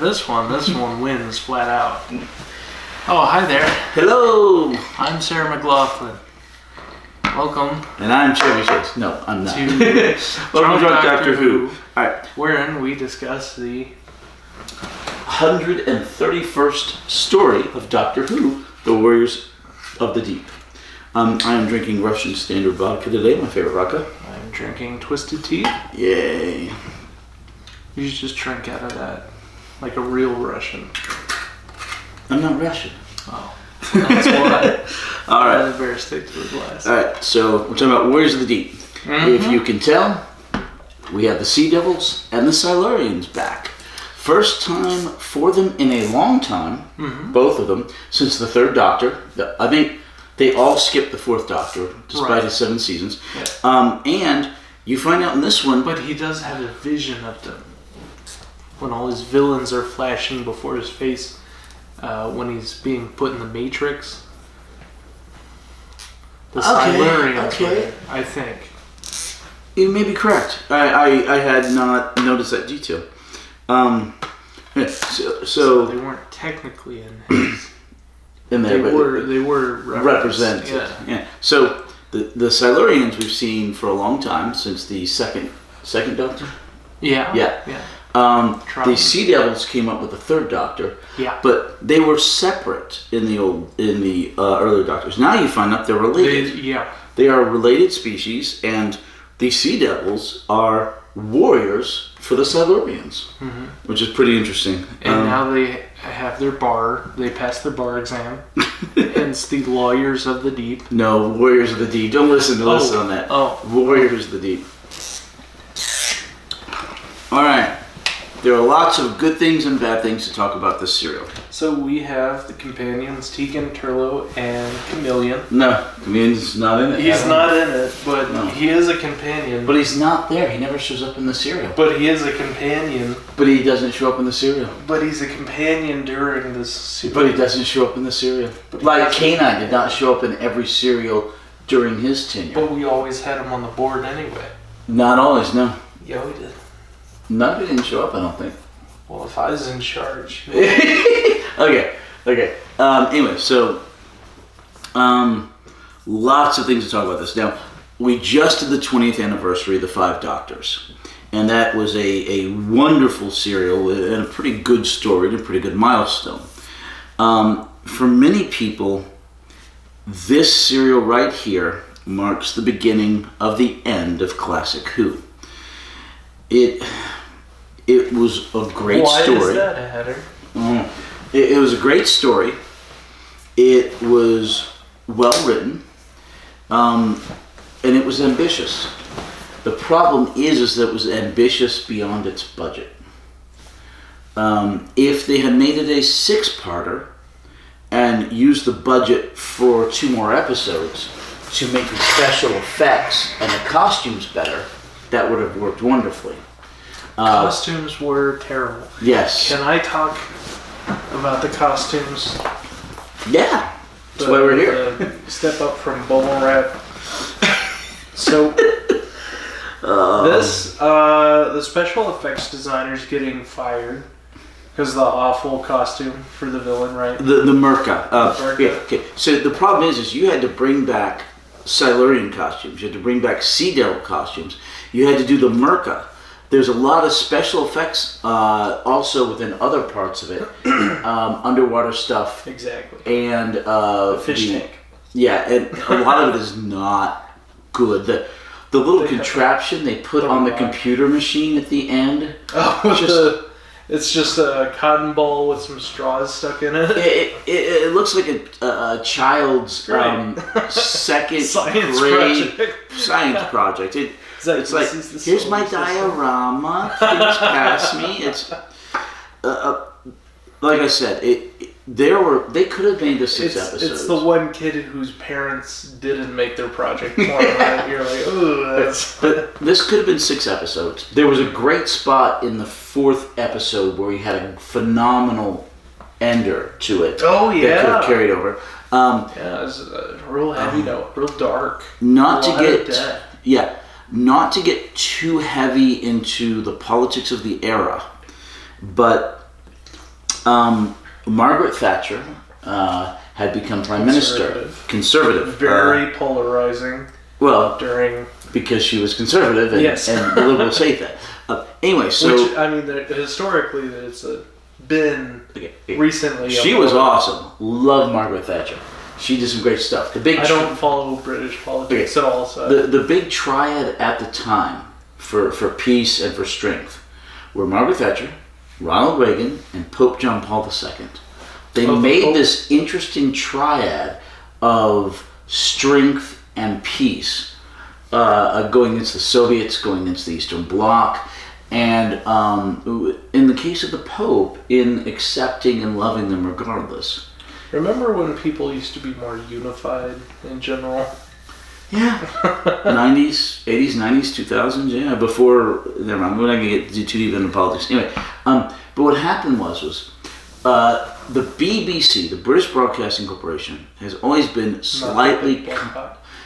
This one wins flat out. Oh, hi there. Hello. I'm Sarah McLaughlin. Welcome. And I'm Chevy Chase. No, I'm not. To Welcome to Drunk Doctor Who. All right. Wherein we discuss the 131st story of Doctor Who, The Warriors of the Deep. I am drinking Russian Standard vodka today, my favorite vodka. I'm drinking Twisted Tea. Yay. You should just drink out of that. Like a real Russian. I'm not Russian. Oh. That's why. All right. I better stick to the glass. All right, so we're talking about Warriors of the Deep. Mm-hmm. If you can tell, we have the Sea Devils and the Silurians back. First time for them in a long time, both of them, since the third Doctor. I think they all skipped the fourth Doctor, despite his 7 seasons. Yeah. And you find out in this one... But he does have a vision of them. When all his villains are flashing before his face, when he's being put in the Matrix. The Silurians were, I think. You may be correct. I had not noticed that detail. So they weren't technically in his. In there, they were represented. Yeah. So the Silurians we've seen for a long time, since the second Doctor. Yeah. The Sea Devils came up with the third Doctor. Yeah. But they were separate in the earlier Doctors. Now you find out they're related. They are a related species, and the Sea Devils are warriors for the Silurians, which is pretty interesting. And now they have their bar. They passed their bar exam. Hence the Lawyers of the Deep. No, Warriors of the Deep. Don't listen on that. Oh. Warriors of the Deep. All right. There are lots of good things and bad things to talk about this serial. So we have the companions, Tegan, Turlo, and Chameleon. No, Chameleon's not in it. He's not in it, but he is a companion. But he's not there. He never shows up in the serial. But he is a companion. But he doesn't show up in the serial. But he's a companion during this serial. But he doesn't show up in the serial. Like K9 did not show up in every serial during his tenure. But we always had him on the board anyway. Not always, no. Yeah, we did. No, he didn't show up, I don't think. Well, if I was in charge. Okay. Anyway, so lots of things to talk about this. Now, we just did the 20th anniversary of the 5 Doctors. And that was a wonderful serial and a pretty good story and a pretty good milestone. For many people, this serial right here marks the beginning of the end of Classic Who. It was a great story. Why is that a header? It was a great story. It was well written, and it was ambitious. The problem is that it was ambitious beyond its budget. If they had made it a 6-parter and used the budget for 2 more episodes to make the special effects and the costumes better, that would have worked wonderfully. Costumes were terrible. Yes. Can I talk about the costumes? Yeah. That's why we're here. Step up from bubble wrap. So, the special effects designer's getting fired because of the awful costume for the villain, right? The Merca. Merca. Yeah, okay. So the problem is you had to bring back Silurian costumes. You had to bring back Sea Devil costumes. You had to do the Merca. There's a lot of special effects also within other parts of it. Underwater stuff. Exactly. And the fish tank. Yeah, and a lot of it is not good. The little contraption they put on the computer machine at the end. Oh, it's just a cotton ball with some straws stuck in it. It looks like a child's second grade science project. It's like, here's my diorama, please pass me. It's like I said, they could have made the 6 episodes. It's the one kid whose parents didn't make their project more. Right? You're like, ooh, that's... But this could have been 6 episodes. There was a great spot in the 4th episode where he had a phenomenal ender to it. Oh, yeah. That could have carried over. It was a real heavy note, real dark. Not to get too heavy into the politics of the era, but Margaret Thatcher had become prime minister. Conservative. Very polarizing Well, during... because she was conservative, and, Yes. and the liberals hate that. Anyway, so... Which, I mean, historically, it's been okay, recently... she was awesome. Love Margaret Thatcher. She did some great stuff. The big I don't follow British politics at all, so... The big triad at the time for peace and for strength were Margaret Thatcher, Ronald Reagan, and Pope John Paul II. They made this interesting triad of strength and peace, going against the Soviets, going against the Eastern Bloc, and in the case of the Pope, in accepting and loving them regardless. Remember when people used to be more unified in general? Yeah. 90s, 80s, 90s, 2000s, yeah. Before, never mind, we're not going to get too deep into politics. Anyway, but what happened was the BBC, the British Broadcasting Corporation, has always been slightly...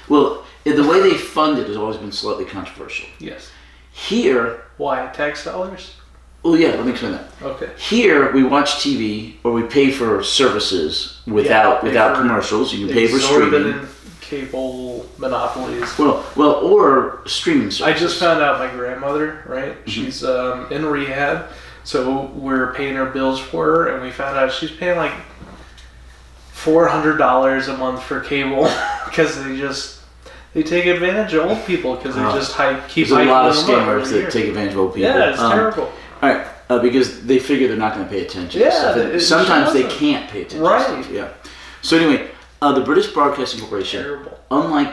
Well, the way they fund it has always been slightly controversial. Yes. Here... Why? Tax dollars? Well, yeah, let me explain that. Okay. Here, we watch TV, or we pay for services without commercials. You can pay for streaming. Cable monopolies. Well, or streaming services. I just found out my grandmother, right? Mm-hmm. She's in rehab, so we're paying her bills for her, and we found out she's paying like $400 a month for cable because they take advantage of old people because they just keep There's a lot of scammers that take advantage of old people. Yeah, it's terrible. All right, because they figure they're not going to pay attention. Yeah, sometimes they can't pay attention. Right. Yeah. So anyway, the British Broadcasting Corporation, unlike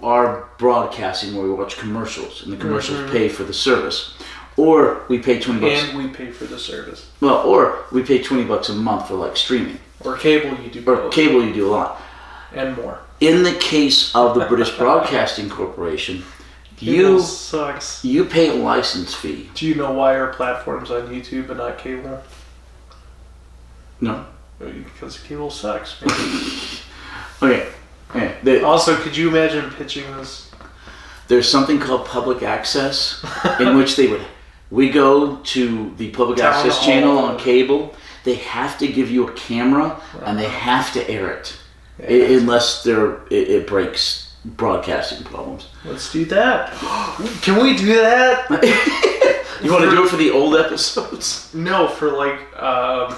our broadcasting where we watch commercials and the commercials pay for the service, or we pay $20. And we pay for the service. Well, or we pay $20 a month for like streaming. Or cable, you do. Or cable, you do a lot. And more. In the case of the British Broadcasting Corporation, sucks. You pay a license fee. Do you know why our platform's on YouTube and not cable? No. Because cable sucks. Okay. Also, could you imagine pitching this? There's something called public access, in which we go to the public access channel on cable. They have to give you a camera, and they have to air it. Unless it breaks broadcasting problems. Let's do that. Can we do that? You want to do it for the old episodes? No, for like our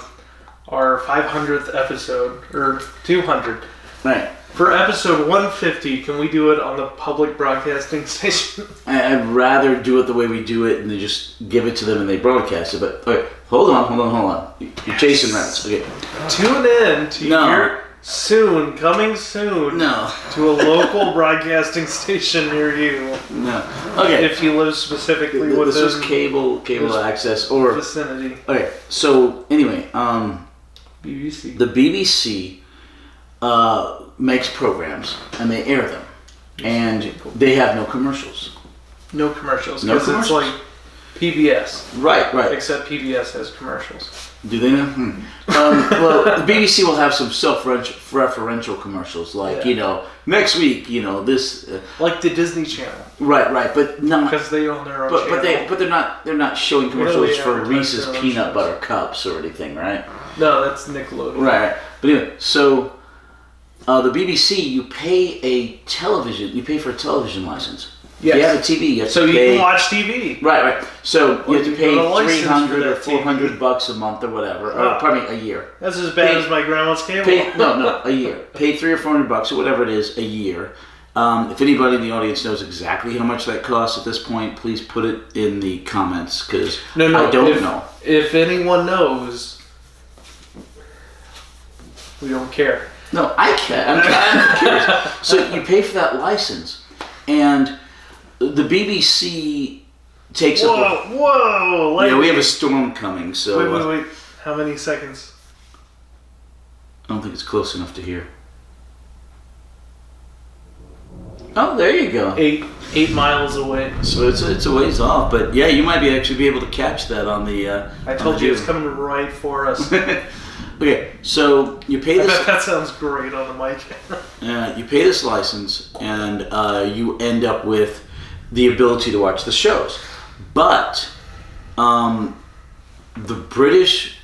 500th episode or 200. Right. For episode 150, can we do it on the public broadcasting station? I'd rather do it the way we do it and they just give it to them and they broadcast it. But okay, hold on. You're chasing rabbits. Okay. Tune in to your coming soon. No. To a local broadcasting station near you. No. Okay. If you live specifically within this is cable access or vicinity. Okay. So anyway, BBC. The BBC makes programs and they air them, and they have no commercials. No commercials because it's like PBS. Right. Except PBS has commercials. Do they now? Well, the BBC will have some self-referential commercials, like next week, this. Like the Disney Channel. Right, but not because they own their own channel. But they're not showing commercials for Reese's peanut butter cups or anything, right? No, that's Nickelodeon. Right. But anyway, so the BBC, you pay for a television license. Yes. If you have a TV, you have to pay. You can watch TV. Right. So you have to pay $300 or $400 a month or whatever. Or pardon me, a year. That's as bad as my grandma's cable. No, a year. Pay $300 or $400 or whatever it is a year. If anybody in the audience knows exactly how much that costs at this point, please put it in the comments because I don't know. If anyone knows, we don't care. No, I can't. I'm curious. So you pay for that license, and the BBC takes up. Whoa! Yeah, we have a storm coming, so. Wait. How many seconds? I don't think it's close enough to hear. Oh, there you go. 8 miles away. So it's a ways off, but yeah, you might actually be able to catch that on the. I told you it's coming right for us. Okay, so you pay this. I bet that sounds great on the mic. You pay this license, and you end up with the ability to watch the shows. But the British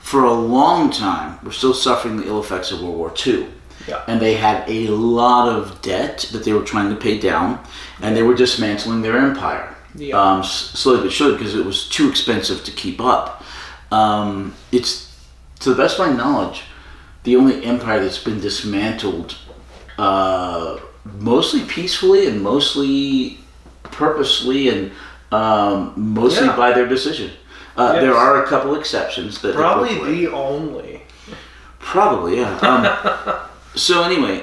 for a long time, were still suffering the ill effects of World War II. Yeah. And they had a lot of debt that they were trying to pay down, and they were dismantling their empire. Yeah. Slowly but surely, because it was too expensive to keep up. It's, to the best of my knowledge, the only empire that's been dismantled mostly peacefully and mostly purposely and mostly by their decision. There are a couple exceptions. That probably the only. Probably, yeah. So anyway,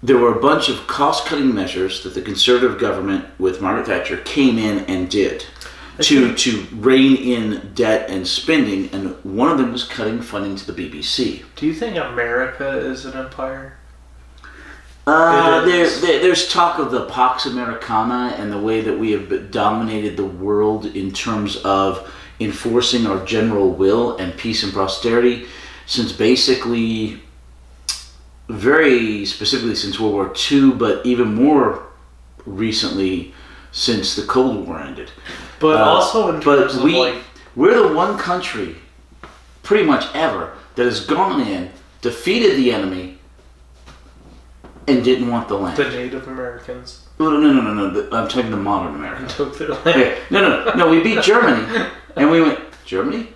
there were a bunch of cost-cutting measures that the Conservative government with Margaret Thatcher came in and did to rein in debt and spending, and one of them was cutting funding to the BBC. Do you think America is an empire? There's talk of the Pax Americana and the way that we have dominated the world in terms of enforcing our general will and peace and prosperity since basically, very specifically since World War II, but even more recently since the Cold War ended. But also in terms of we're the one country, pretty much ever, that has gone in, defeated the enemy, and didn't want the land. The Native Americans. No. I'm talking the modern America. Took their land. Okay. No. We beat Germany, and we went, Germany?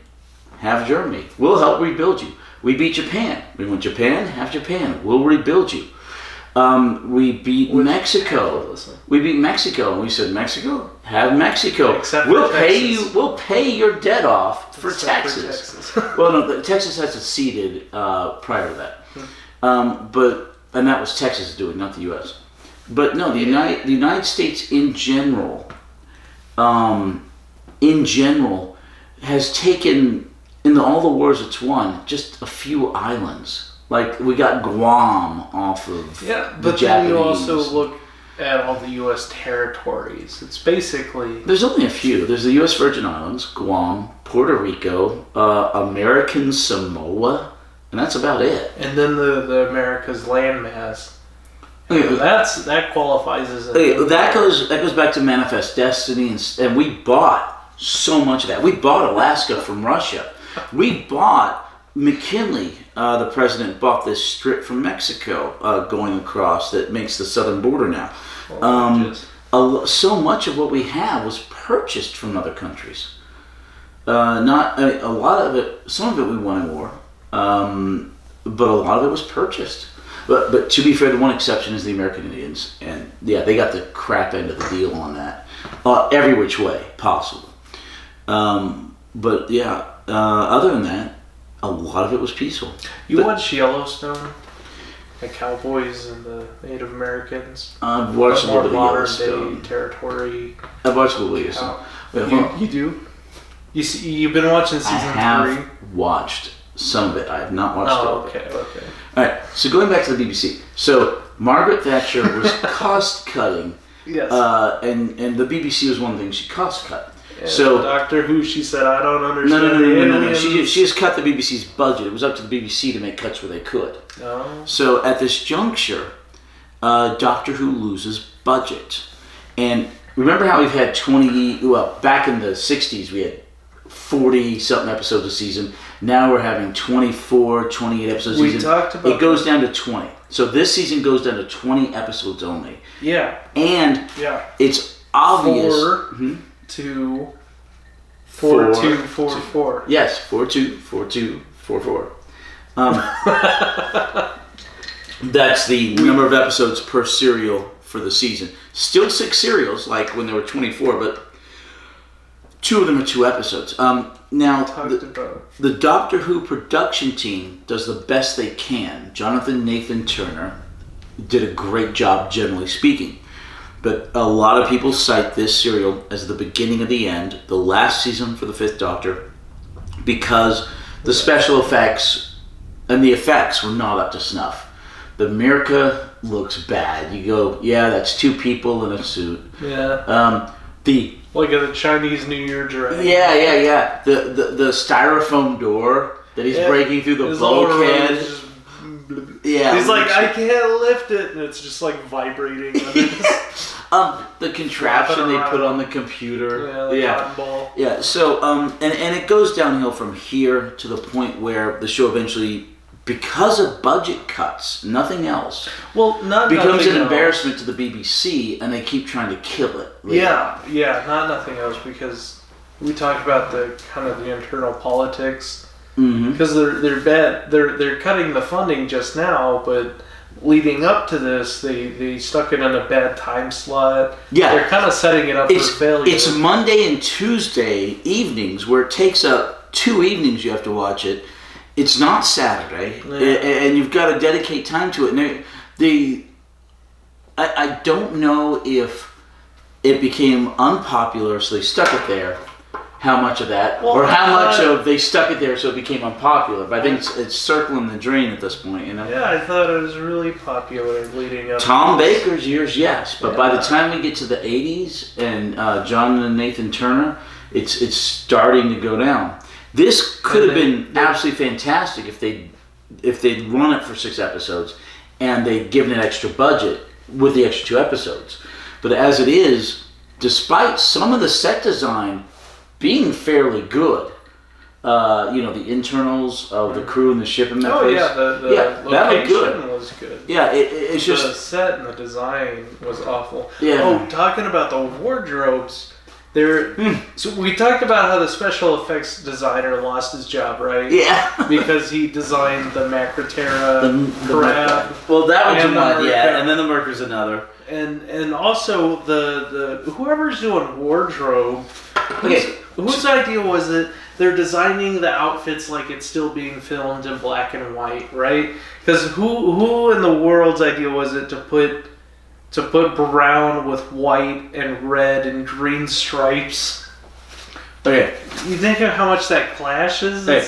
Have Germany. We'll help rebuild you. We beat Japan. We went, Japan? Have Japan. We'll rebuild you. We beat Mexico. We beat Mexico, and we said, Mexico? Have Mexico. We'll pay your debt off for Texas. Well, no, Texas has seceded prior to that. And that was Texas doing, not the U.S. But no, the United States in general, has taken, in all the wars it's won, just a few islands. Like, we got Guam off of the Japanese. But then you also look at all the U.S. territories. It's basically... There's only a few. There's the U.S. Virgin Islands, Guam, Puerto Rico, American Samoa, and that's about it. And then the America's landmass. That qualifies as a... That goes back to Manifest Destiny, and we bought so much of that. We bought Alaska from Russia. We bought... McKinley, the president, bought this strip from Mexico going across that makes the southern border now. So much of what we have was purchased from other countries. A lot of it, some of it we won in war, but a lot of it was purchased. But to be fair, the one exception is the American Indians, and they got the crap end of the deal on that, every which way possible. Other than that, a lot of it was peaceful. You watch Yellowstone? The cowboys and the Native Americans? I've watched a little bit of Yellowstone. Modern day territory. I've watched a little bit of Yellowstone. You do? You've been watching season 3? I have watched some of it. I have not watched all of it. Okay. Alright, so going back to the BBC. So, Margaret Thatcher was cost-cutting. Yes. And the BBC was one thing she cost-cut. Yeah, so Doctor Who, she said, I don't understand. No. She just cut the BBC's budget. It was up to the BBC to make cuts where they could. Oh. So at this juncture, Doctor Who loses budget. And remember how we've had back in the 60s we had 40-something episodes a season. Now we're having 24, 28 episodes a season. We talked about it goes down to 20. So this season goes down to 20 episodes only. Yeah. And it's obvious... 4-2-4-4. 4-2-4-4. Yes, 4-2-4-2-4-4. That's the number of episodes per serial for the season. Still 6 serials, like when there were 24, but 2 of them are 2 episodes. Now, the Doctor Who production team does the best they can. Jonathan Nathan Turner did a great job, generally speaking. But a lot of people cite this serial as the beginning of the end, the last season for the 5th Doctor, because the special effects and the effects were not up to snuff. The America looks bad. You go, that's 2 people in a suit. Yeah. Like a Chinese New Year dress. Yeah. The styrofoam door that he's breaking through the bulkhead. Yeah. He's like, I can't lift it, and it's just like vibrating. The contraption they put on the computer. Cotton ball. Yeah. So and it goes downhill from here to the point where the show eventually, because of budget cuts, nothing else, becomes an embarrassment to the BBC, and they keep trying to kill it. Nothing else, because we talked about the kind of the internal politics. Because they're bad. They're cutting the funding just now, but leading up to this, they stuck it in a bad time slot. Yeah, they're kind of setting it up for failure. It's Monday and Tuesday evenings, where it takes up 2 evenings. You have to watch it. It's not Saturday, and you've got to dedicate time to it. And I don't know if it became unpopular, so they stuck it there. How much of that, or how much of they stuck it there so it became unpopular. But I think it's circling the drain at this point, you know. Yeah, I thought it was really popular leading up. Tom Baker's years, yes, but by the time we get to the '80s and John and Nathan Turner, it's starting to go down. This could have been absolutely fantastic if they'd run it for 6 episodes and they'd given it extra budget with the extra 2 episodes. But as it is, despite some of the set design being fairly good, the internals of the crew and the ship and that place. The location was good. Yeah, it's just the set and the design was awful. Yeah. Oh, talking about the wardrobes, so we talked about how the special effects designer lost his job, right? Yeah. Because he designed the Macroterra crab. Well, that was one, and then the Merker's another. And also the whoever's doing wardrobe. Okay. Whose idea was it? They're designing the outfits like it's still being filmed in black and white, right? Because who in the world's idea was it to put brown with white and red and green stripes? Okay. You think of how much that clashes? Hey,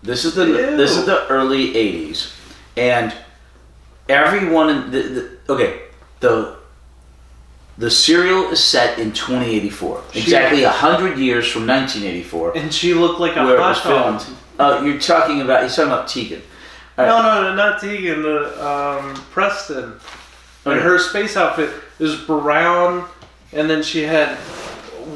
this is the early '80s, and everyone in the serial is set in 2084, exactly 100 years from 1984. And she looked like a hot dog. He's talking about Tegan. Right. No, not Tegan. Preston. Okay. And her space outfit is brown, and then she had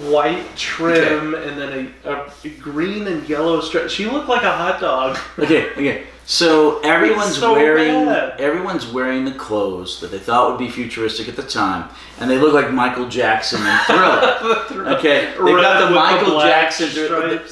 white trim, and then a green and yellow strip. She looked like a hot dog. Okay. So everyone's wearing the clothes that they thought would be futuristic at the time, and they look like Michael Jackson in Thriller. Okay, they got the Michael Jackson,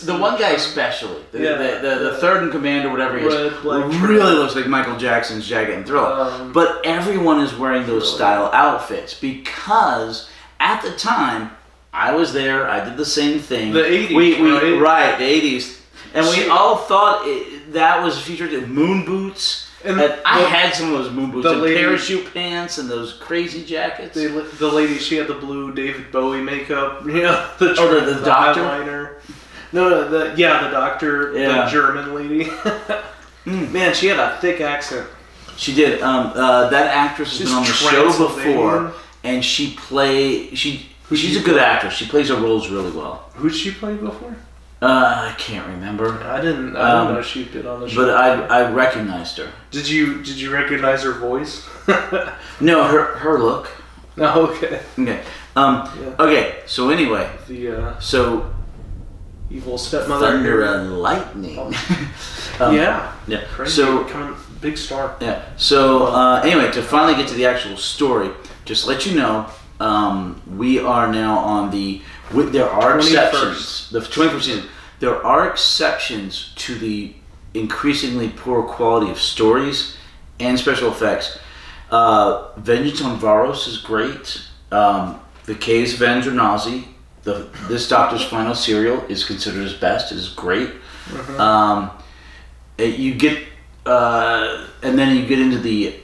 the one guy especially, the third in command or whatever he is, really looks like Michael Jackson's jacket in Thriller. But everyone is wearing those style outfits because at the time I was there. I did the same thing. The 80s, right? The 80s. And we all thought that was featured moon boots. And I had some of those moon boots and parachute pants and those crazy jackets. The lady, she had the blue David Bowie makeup. Yeah, the doctor. Eyeliner. No, the doctor, the German lady. Man, she had a thick accent. She did. That actress has been on the show before, and she's a good actress. She plays her roles really well. Who'd she play before? I can't remember. I didn't know she'd been on the show. But I recognized her. Did you recognize her voice? No, her look. No, okay. Okay. Okay. So anyway, so evil stepmother. Thunder and Lightning. Yeah. Crazy. So big star. Yeah. So anyway, to finally get to the actual story, just to let you know, we are now on there are exceptions. The 21st season. There are exceptions to the increasingly poor quality of stories and special effects. Vengeance on Varos is great. The Caves of Andronazi, this Doctor's final serial, is considered his best. It is great. Mm-hmm. You get, and then you get into the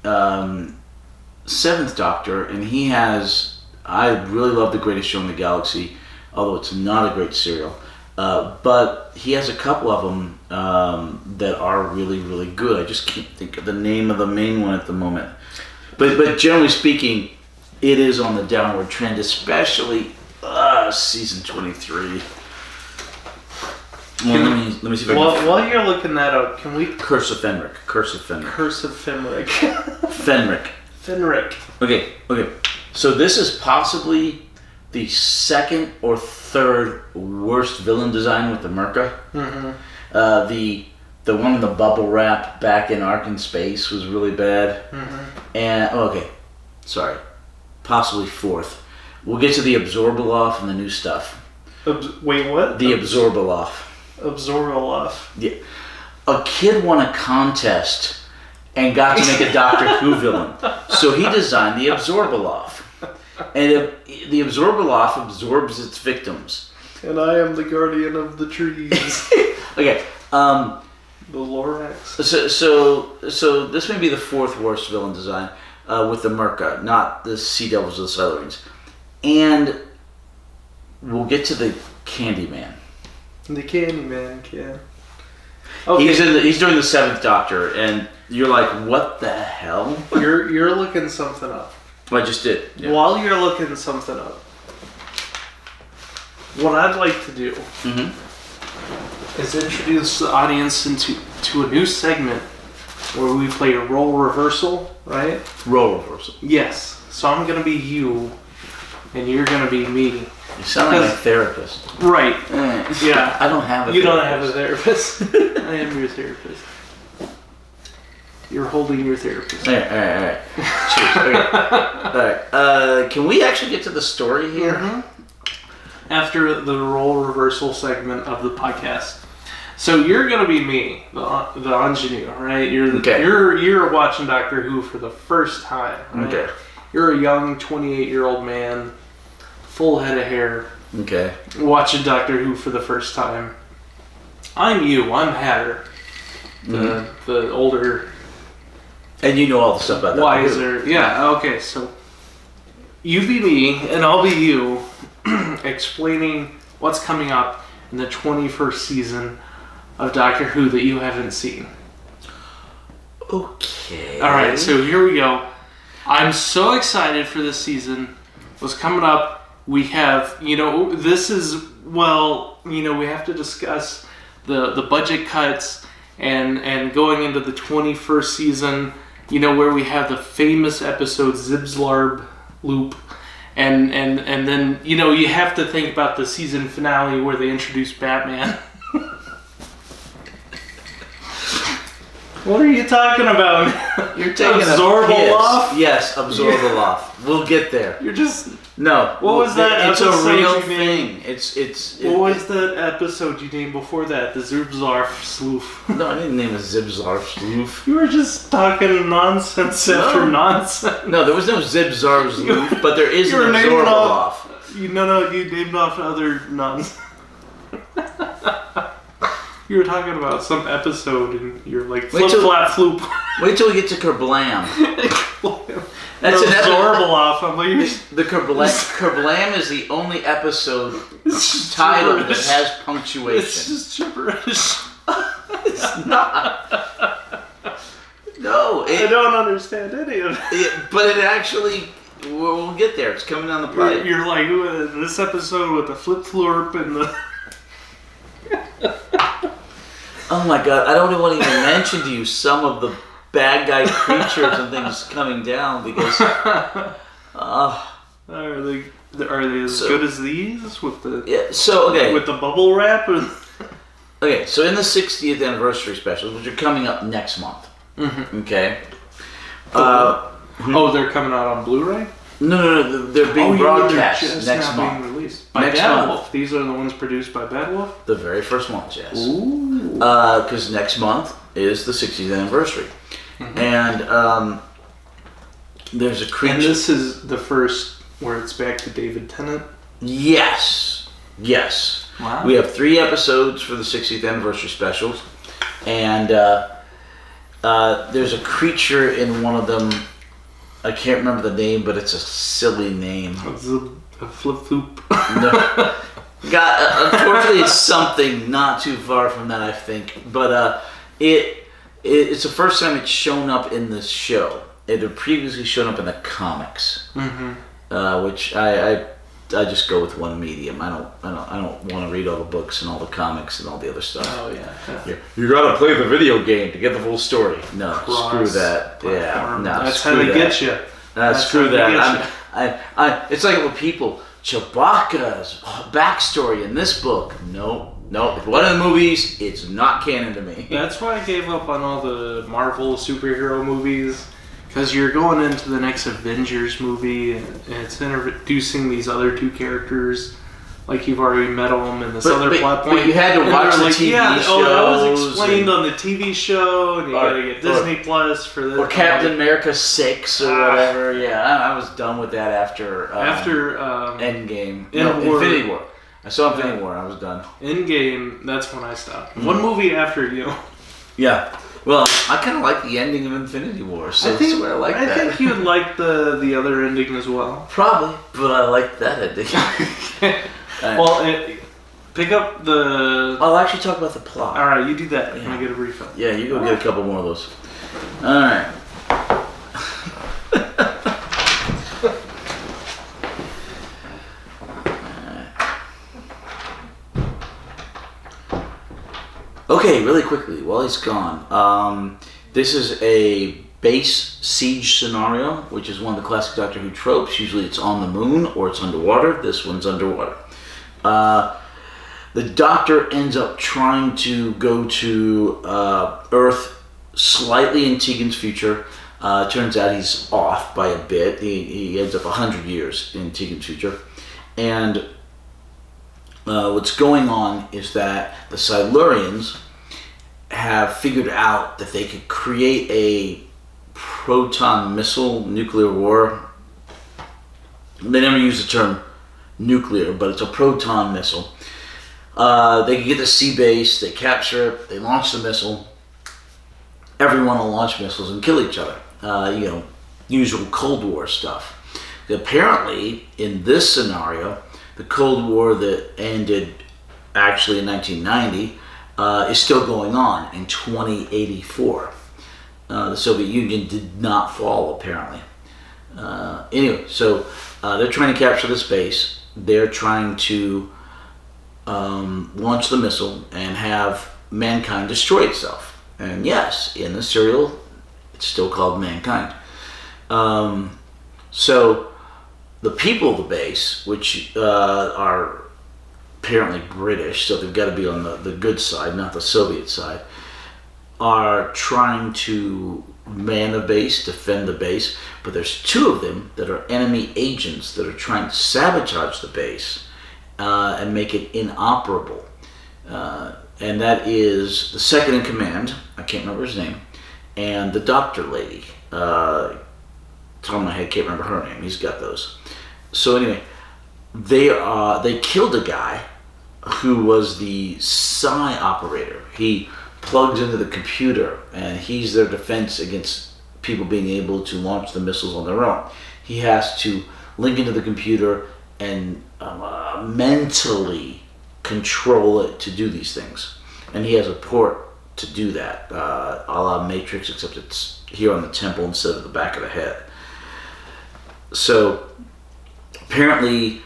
7th Doctor, and he has. I really love The Greatest Show in the Galaxy, although it's not a great serial. But he has a couple of them that are really, really good. I just can't think of the name of the main one at the moment. But generally speaking, it is on the downward trend, especially season 23. Well, let me see if I can. While you're looking that up, can we... Curse of Fenric. Curse of Fenric. Curse of Fenric. Fenric. Fenric. Okay. So this is possibly the second or third worst villain design with the Merca. Mm-hmm. The one in the bubble wrap back in Ark in Space was really bad. Mm-hmm. And sorry, possibly fourth. We'll get to the Absorbaloff and the new stuff. Wait, what? The Absorbaloff. Absorbaloff. Yeah. A kid won a contest and got to make a Doctor Who villain. So he designed the Absorbaloff. And the Absorbaloff absorbs its victims. And I am the guardian of the trees. Okay. The Lorax. So this may be the fourth worst villain design with the Merca, not the Sea Devils or the Silurians. And we'll get to the Candyman. The Candyman, yeah. Okay. He's doing the Seventh Doctor, and you're like, what the hell? You're looking something up. I just did. Yeah. While you're looking something up, what I'd like to do is introduce the audience to a new segment where we play a role reversal, right? Role reversal. Yes. So I'm going to be you, and you're going to be me. You sound like a therapist. Right. Yeah. I don't have a therapist. You don't have a therapist. I am your therapist. You're holding your therapist. All right. Cheers. Okay. All right. Can we actually get to the story here? Mm-hmm. After the role reversal segment of the podcast. So you're gonna be me, the ingenue, right? You're watching Doctor Who for the first time. Right? Okay. You're a young 28-year-old man, full head of hair. Okay. Watching Doctor Who for the first time. I'm you. I'm Hatter, the older. And you know all the stuff about that. Wiser. Yeah. Okay. So you be me, and I'll be you, explaining what's coming up in the 21st season of Doctor Who that you haven't seen. Okay. All right, so here we go. I'm so excited for this season. What's coming up? We have, we have to discuss the budget cuts and going into the 21st season, where we have the famous episode Zibslarb Loop. And then, you have to think about the season finale where they introduce Batman. What are you talking about? You're taking Absorbaloff? Yes, Absorbaloff. We'll get there. You're just... No. What was that It's episode a real you thing. Named? What was that episode you named before that? The Zibslarf Sloof. No, I didn't name it Zibslarf Sloof. You were just talking nonsense after nonsense. No, there was no Zibslarf Sloof, but there is an Absorbaloff. You named off other nonsense. You were talking about some episode and you're like flip flap floop. Wait till we get to Kerblam. That's an Absorbaloff. I'm like, the Kerblam is the only episode title that has punctuation. It's just gibberish. It's not. No, I don't understand any of it. But it actually, we'll get there. It's coming down the pipe. You're like this episode with the flip florp and the. Oh my god, I don't want to even mention to you some of the bad guy creatures and things coming down because... Are they as good as these? With the with the bubble wrap? Okay, so in the 60th anniversary specials, which are coming up next month, okay? They're coming out on Blu-ray? No, they're being broadcast next month. Being released. By Bad Wolf. These are the ones produced by Bad Wolf? The very first ones, yes. Ooh. Because next month is the 60th anniversary. And there's a creature... And this is the first where it's back to David Tennant? Yes. Wow. We have 3 episodes for the 60th anniversary specials. And there's a creature in one of them... I can't remember the name, but it's a silly name. It's a flip-floop. No. Unfortunately, it's something not too far from that, I think. But it's the first time it's shown up in this show. It had previously shown up in the comics, which I just go with one medium. I don't want to read all the books and all the comics and all the other stuff. Oh yeah. You gotta play the video game to get the full story. No, screw that. Platform. Yeah, no, That's screw how they that. get you. Screw how they that. get It's like with people. Chewbacca's backstory in this book. No. If one of the movies, it's not canon to me. That's why I gave up on all the Marvel superhero movies. Because you're going into the next Avengers movie, and it's introducing these other two characters. Like you've already met them in this other plot point. But you had to watch the TV shows. Oh, that was explained on the TV show, and you gotta get Disney Plus for this. Or Captain America 6 or whatever. Yeah, I was done with that after Endgame. Infinity War. I saw Infinity War. I was done. Endgame. That's when I stopped. One movie after Yeah. Well, I kind of like the ending of Infinity War, so that's where I like that. I think you would like the other ending as well. Probably, but I like that ending. Well, pick up the... I'll actually talk about the plot. Alright, you do that. I'm going to get a refill. Yeah, you go get a couple more of those. Alright. Okay, really quickly, while he's gone, this is a base siege scenario, which is one of the classic Doctor Who tropes. Usually it's on the moon or it's underwater. This one's underwater. The Doctor ends up trying to go to Earth slightly in Tegan's future. Turns out he's off by a bit. He ends up 100 years in Tegan's future. And what's going on is that the Silurians have figured out that they could create a proton missile nuclear war. They never use the term nuclear, but it's a proton missile. They can get the sea base, they capture it, they launch the missile. Everyone will launch missiles and kill each other. Usual Cold War stuff. Apparently, in this scenario, the Cold War that ended actually in 1990 is still going on in 2084. The Soviet Union did not fall, apparently. Anyway, so they're trying to capture this base. They're trying to launch the missile and have mankind destroy itself. And yes, in the serial, it's still called Mankind. So the people of the base, which are apparently British, so they've got to be on the good side, not the Soviet side, are trying to man the base, defend the base, but there's two of them that are enemy agents that are trying to sabotage the base and make it inoperable. And that is the second in command, I can't remember his name, and the doctor lady. Top of my head, can't remember her name. He's got those. So anyway, they killed a guy who was the psi operator. He plugs into the computer, and he's their defense against people being able to launch the missiles on their own. He has to link into the computer and mentally control it to do these things. And he has a port to do that, a la Matrix, except it's here on the temple instead of the back of the head. So apparently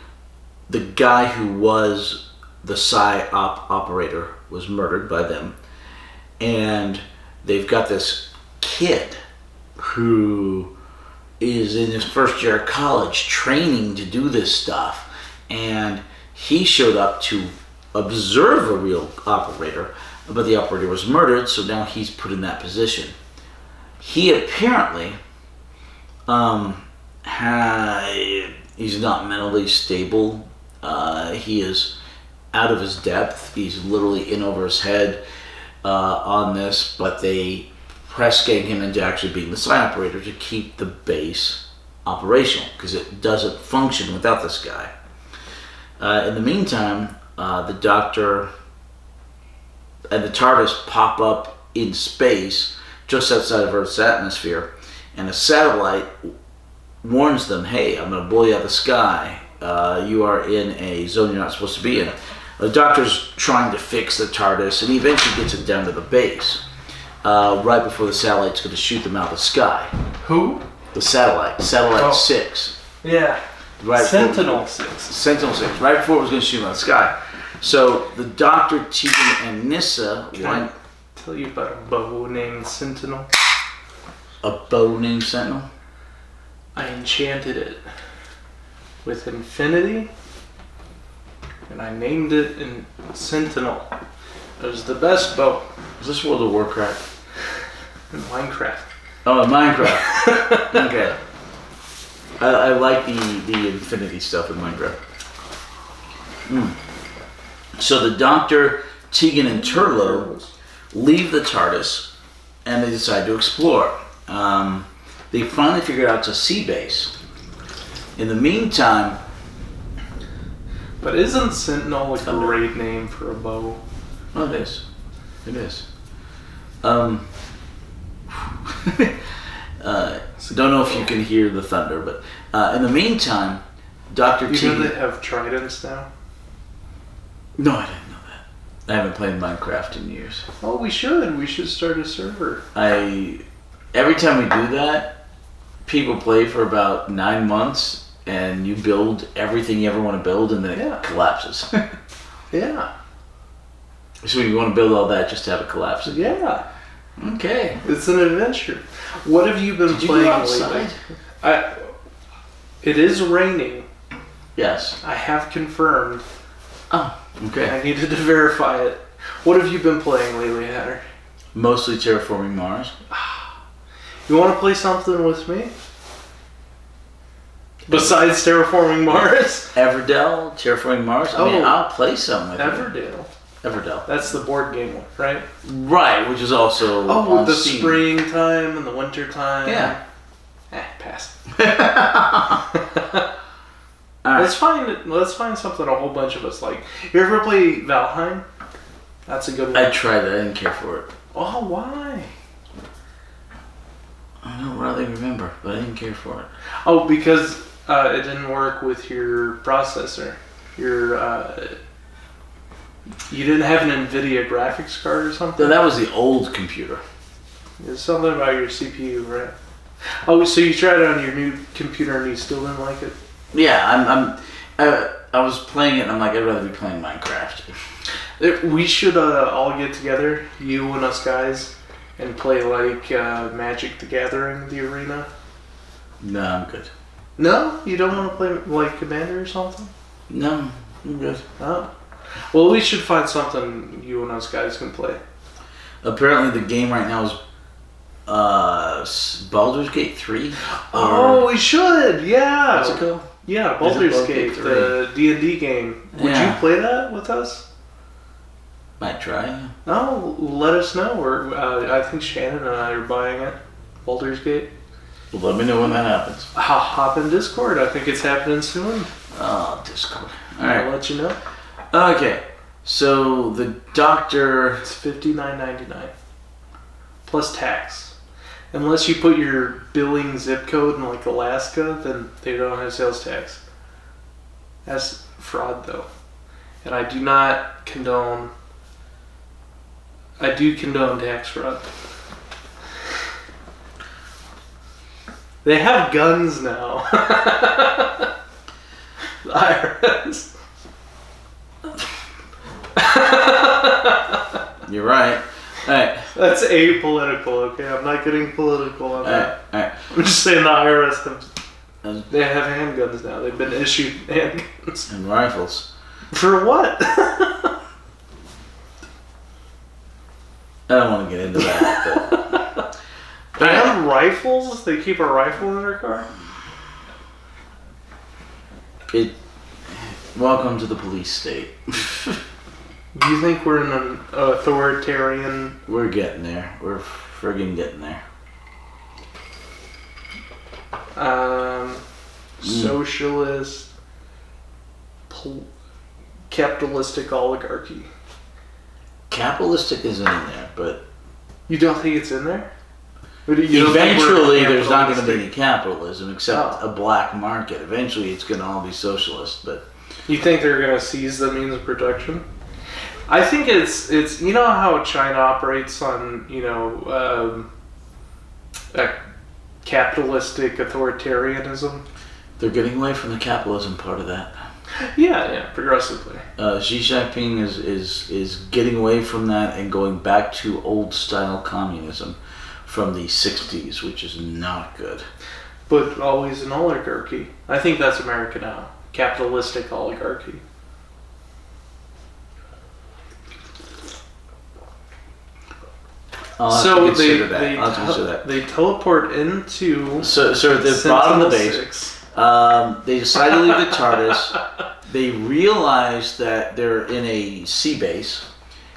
the guy who was the psi-op operator was murdered by them, and they've got this kid who is in his first year of college training to do this stuff, and he showed up to observe a real operator, but the operator was murdered, so now he's put in that position. He apparently he's not mentally stable. He is out of his depth. He's literally in over his head on this, but they press gang him into actually being the psi operator to keep the base operational, because it doesn't function without this guy. In the meantime, the Doctor and the TARDIS pop up in space just outside of Earth's atmosphere, and a satellite warns them, hey, I'm going to blow you out of the sky. You are in a zone you're not supposed to be in. The Doctor's trying to fix the TARDIS, and he eventually gets it down to the base right before the satellite's going to shoot them out of the sky. Who? The satellite. Satellite 6. Yeah. Right Sentinel 6. Sentinel 6, right before it was going to shoot out of the sky. So the Doctor, Tegan, and Nyssa Can I tell you about a bow named Sentinel? a bow named Sentinel. I enchanted it with infinity, and I named it in Sentinel. It was the best bow Is this World of Warcraft? in Minecraft. Oh, in Minecraft. Okay. I like the infinity stuff in Minecraft. So the Doctor, Tegan, and Turlo leave the TARDIS, and they decide to explore. They finally figured out it's a sea base. In the meantime, But isn't Sentinel a great name for a bow? well, it is. It is. Don't know if you can hear the thunder, but in the meantime, Dr. You know Tegan... they have tridents now? No, I didn't know that. I haven't played Minecraft in years. Oh, we should. We should start a server. Every time we do that, people play for about 9 months, and you build everything you ever want to build, and then it collapses. Yeah. So you want to build all that just to have it collapse. Yeah. Okay. It's an adventure. What have you been Did you playing go outside? lately? It is raining. Yes. I have confirmed. Oh, okay. I needed to verify it. What have you been playing lately, Hatter? Mostly Terraforming Mars. You want to play something with me? Besides Terraforming Mars? Everdell, Terraforming Mars. I mean, I'll play some with you. Everdell. Everdell. That's the board game one, right? Right, which is also Oh, on the Steam. springtime and the wintertime. Yeah. Pass. All right. Let's find something a whole bunch of us like. You ever play Valheim? That's a good one. I tried that. I didn't care for it. Oh, why? I don't really remember, but I didn't care for it. Oh, because it didn't work with your processor. You didn't have an NVIDIA graphics card or something? No, that was the old computer. There's something about your CPU, right? Oh, so you tried it on your new computer and you still didn't like it? Yeah, I was playing it, and I'm like, I'd rather be playing Minecraft. We should all get together, you and us guys, and play like Magic the Gathering, the arena. No, I'm good. No? You don't want to play like Commander or something? No, I'm good. Oh. Well, we should find something you and us guys can play. Apparently, the game right now is Baldur's Gate 3. Oh, we should! Yeah! What's it called? Yeah, Baldur's Gate, the D&D game. Would you play that with us? Might try. No, let us know. I think Shannon and I are buying it. Baldur's Gate. Well, let me know when that happens. Hop in Discord. I think it's happening soon. Oh, Discord. I'll Alright. let you know. Okay. So, the Doctor... It's $59.99. Plus tax. Unless you put your billing zip code in like Alaska, then they don't have sales tax. That's fraud though. And I do not condone... I do condone tax fraud. They have guns now. The IRS. You're right. Alright. That's apolitical, okay? I'm not getting political on that. Alright. I'm just saying the IRS they have handguns now. They've been issued handguns. And rifles. For what? I don't want to get into that. They have rifles? They keep a rifle in their car? Welcome to the police state. Do you think we're in an authoritarian... We're getting there. We're friggin' getting there. Socialist... capitalistic oligarchy. Capitalistic isn't in there, but... You don't think it's in there? You don't think we're eventually there's not going to be capitalistic? any capitalism except a black market. Eventually it's going to all be socialist, but... You think they're going to seize the means of production? I think it's you know how China operates on, a capitalistic authoritarianism? They're getting away from the capitalism part of that. Yeah, progressively. Xi Jinping is getting away from that and going back to old style communism from the 60s, which is not good. But always an oligarchy. I think that's America now. Capitalistic oligarchy. So they teleport into so at the bottom of the base. 6. They decide to leave the TARDIS. They realize that they're in a sea base,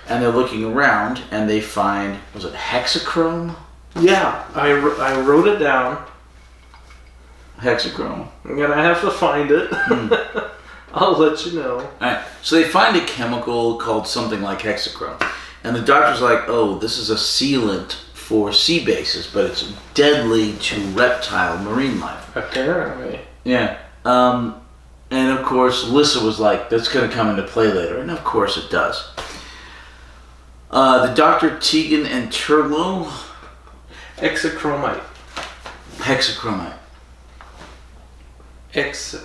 and they're looking around, and they find, was it hexachrome? Yeah, I wrote it down. Hexachrome. I'm gonna have to find it. I'll let you know. Alright, so they find a chemical called something like hexachrome. And the doctor's like, oh, this is a sealant for sea bases, but it's deadly to reptile marine life. Apparently. Yeah. And of course, Alyssa was like, that's going to come into play later. And of course it does. The Dr. Tegan and Turlough. Hexachromite. Hexachromite. Hexa.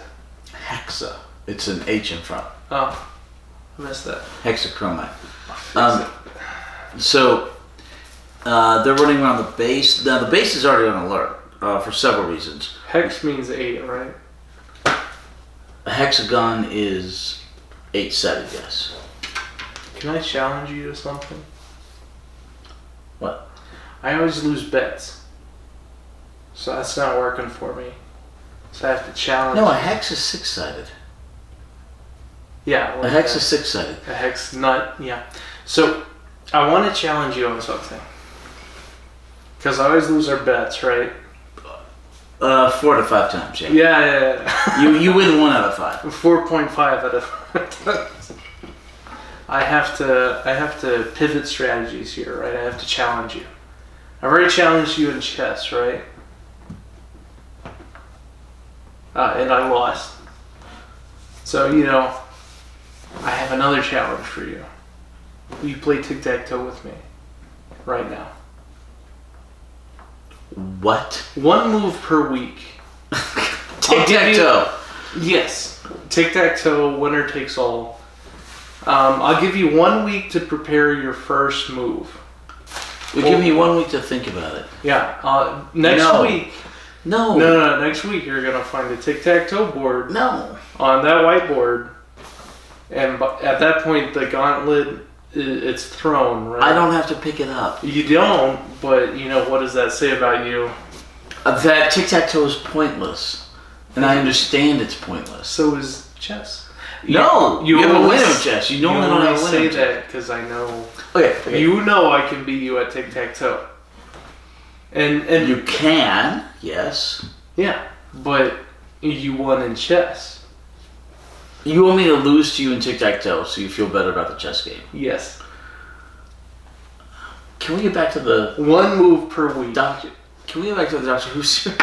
It's an H in front. Oh, I missed that. Hexachromite. So they're running around the base. Now the base is already on alert for several reasons. Hex means 8, right? A hexagon is 8-sided, yes. Can I challenge you to something? What? I always lose bets. So that's not working for me. So I have to challenge. No, a hex is 6-sided. Yeah. A hex is 6-sided. A hex nut, yeah. So I want to challenge you on something. Because I always lose our bets, right? 4 to 5 times, yeah. Yeah. You win 1 out of 5. 4.5 out of 5. I have to pivot strategies here, right? I have to challenge you. I've already challenged you in chess, right? And I lost. So, I have another challenge for you. Will you play tic-tac-toe with me? Right now. What? 1 move per week. Tic-tac-toe. Yes. Tic-tac-toe, winner takes all. I'll give you 1 week to prepare your first move. Give me 1 week to think about it. Yeah. Next week. No. No. Next week you're going to find a tic-tac-toe board. No. On that whiteboard. And at that point, the gauntlet, it's thrown, right? I don't have to pick it up. You don't, but what does that say about you? That tic-tac-toe is pointless. And I understand it's pointless. So is chess. No! You have a win of chess. You know I don't have a win say of that because I know. Okay. You know I can beat you at tic-tac-toe. And you can, yes. Yeah, but you won in chess. You want me to lose to you in tic-tac-toe so you feel better about the chess game? Yes. Can we get back to the... 1 move per week. Can we get back to the Doctor Who series?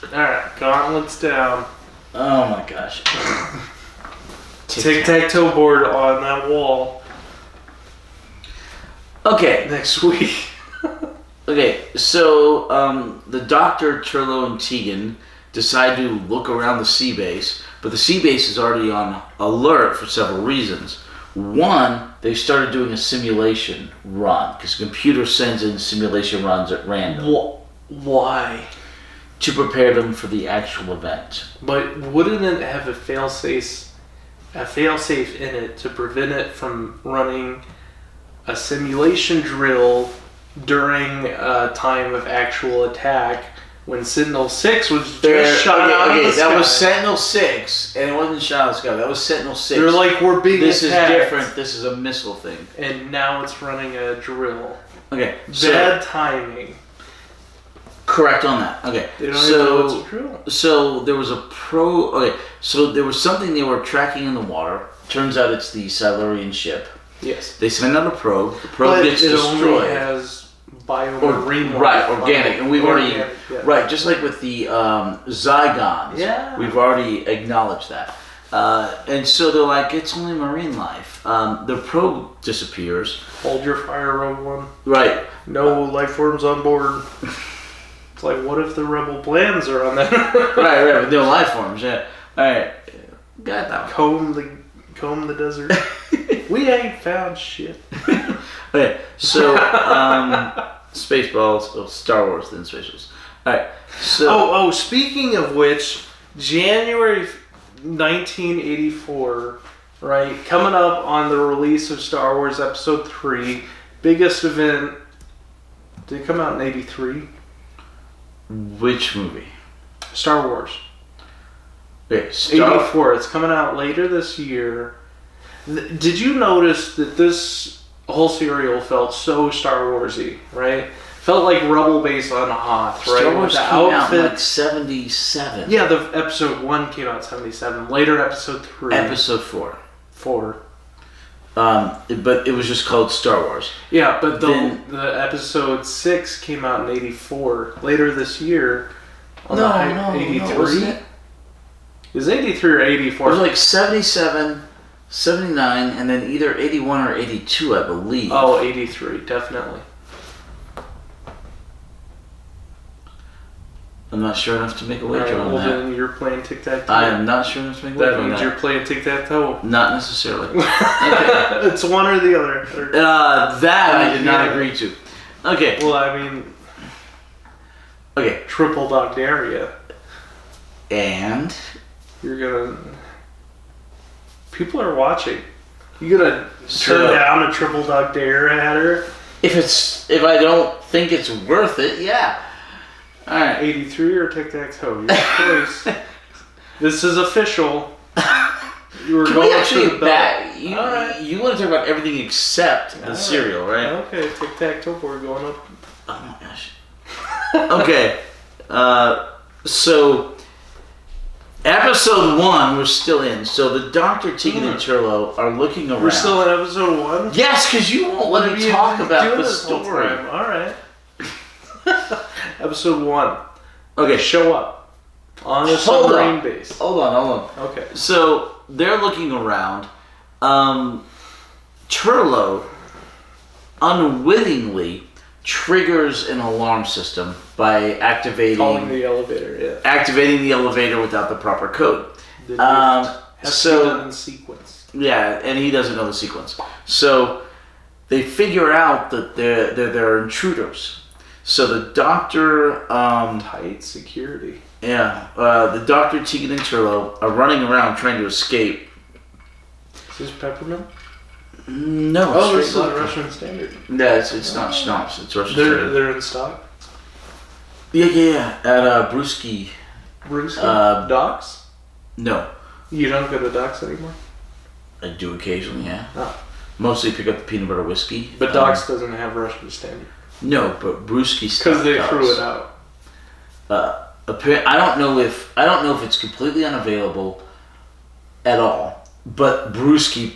Alright, gauntlets down. Oh my gosh. Tic-tac-toe board on that wall. Okay. Next week. Okay, so the Doctor, Turlough, and Tegan decide to look around the sea base, but the sea base is already on alert for several reasons. One, they started doing a simulation run, because the computer sends in simulation runs at random. Why? To prepare them for the actual event. But wouldn't it have a failsafe in it to prevent it from running a simulation drill during a time of actual attack when Sentinel-6 was just shot out of the sky? That was Sentinel-6, and it wasn't shot out of the sky. That was Sentinel-6. They're like, we're being attacked. This is different. This is a missile thing. And now it's running a drill. Okay. Bad timing. Correct on that. Okay. They don't even know it's a drill. So there was so there was something they were tracking in the water. Turns out it's the Silurian ship. Yes. They send out a probe. The probe gets destroyed. It only has biomarine life. Right, organic. And we've already... Yeah. Right, just like with the Zygons. Yeah. We've already acknowledged that. And so they're like, it's only marine life. The probe disappears. Hold your fire, Rogue One. Right. No life forms on board. It's like, what if the rebel plans are on that? right, with no life forms, yeah. Alright. Got that one. Comb the desert. We ain't found shit. Okay, so, Spaceballs, Star Wars, then Spaceballs. Alright, so... speaking of which, January 1984, right, coming up on the release of Star Wars Episode 3, biggest event. Did it come out in 83? Which movie? Star Wars. Okay, 84. It's coming out later this year. Did you notice that this whole serial felt so Star Warsy, right? Felt like Rebel Base on Hoth, right? Star Wars the came out in outfit. like 77. Yeah, the episode 1 came out in 77. Later, episode 3. Episode 4. 4. But it was just called Star Wars. Yeah, but the episode 6 came out in 84. Later this year. No, 83? wasn't it? It was 83 or 84. It was like 77, 79, and then either 81 or 82, I believe. Oh, 83, definitely. I'm not sure enough to make a wager on that. Then you're playing tic-tac-toe. I am not sure enough to make a wager That on means that. you're playing tic-tac-toe. Not necessarily. Okay. It's one or the other. That I did not agree to. Okay. Well, I mean, Okay. triple dog dare you. And You're gonna. People are watching. You gonna Shut turn up. down a triple dog dare at her? if I don't think it's worth it, yeah. All right. 83 or tic-tac-toe? Your choice. This is official. You were Can going we actually for the belt. you Alright. you want to talk about everything except the Alright. cereal, right? Okay, tic-tac-toe. We're going up. Oh my gosh. Okay. So episode 1 we're still in. So the Dr. Tegan and Turlo are looking around. We're still in episode 1. Yes, because you won't let me talk about the story. All right. Episode 1. Okay, Show up on the Hold submarine on. base. hold on. Okay. So they're looking around. Turlo unwittingly triggers an alarm system by Calling the elevator. Yeah. activating the elevator without the proper code. The Um, lift has so- to be done in sequence. Yeah, and he doesn't know the sequence. So they figure out that they're intruders. So the doctor, Tight security. the Dr. Tegan and Turlo are running around trying to escape. Is this peppermint? No, Oh, this is straight a vodka. Russian standard. Yeah, it's not schnapps. It's Russian. They're Standard. they're in stock. Yeah. At Brewski. Bruce. Docks? No, You don't go to Docks anymore. I do occasionally. Yeah. Oh. Mostly pick up the peanut butter whiskey. But Docks doesn't have Russian standard No, but Brewski because they does. threw it out. I don't know if it's completely unavailable at all, but Brewski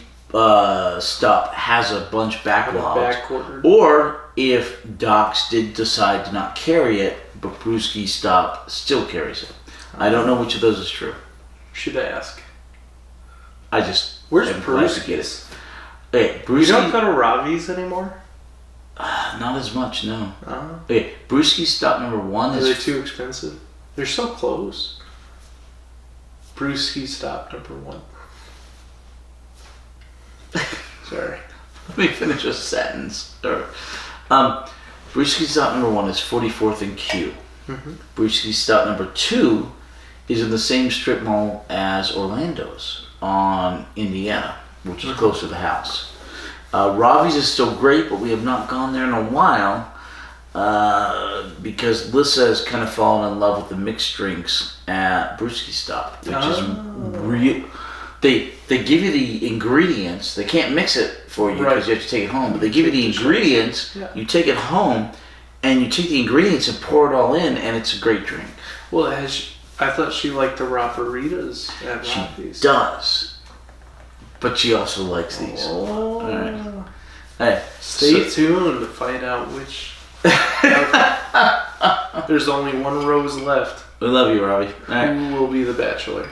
Stop has a bunch backlogged, Back-ordered. or if Docks did decide to not carry it, but Brewski Stop still carries it. I don't know which of those is true. Should ask. I just Where's am glad to get Brewski's? it. Hey, You don't Brewski, go to Ravi's anymore? not as much, no. Oh. Okay, Brewski Stop number 1 Are they is too expensive? They're so close. Brewski Stop number 1. Sorry. Let me finish a sentence. Brewski Stop number 1 is 44th and Q. Mm-hmm. Brewski Stop number 2 is in the same strip mall as Orlando's on Indiana, which is close to the house. Ravi's is still great, but we have not gone there in a while because Lissa has kind of fallen in love with the mixed drinks at Brewski Stop, which is real. They give you the ingredients. They can't mix it for you because you have to take it home. But they give you the ingredients. Yeah. You take it home, and you take the ingredients and pour it all in, and it's a great drink. Well, I thought she liked the Raparitas at She Ravi's. does, but she also likes these. Oh. Alright. Hey, Stay tuned to find out which. There's only one rose left. We love you, Robbie. All right. Who will be the bachelor?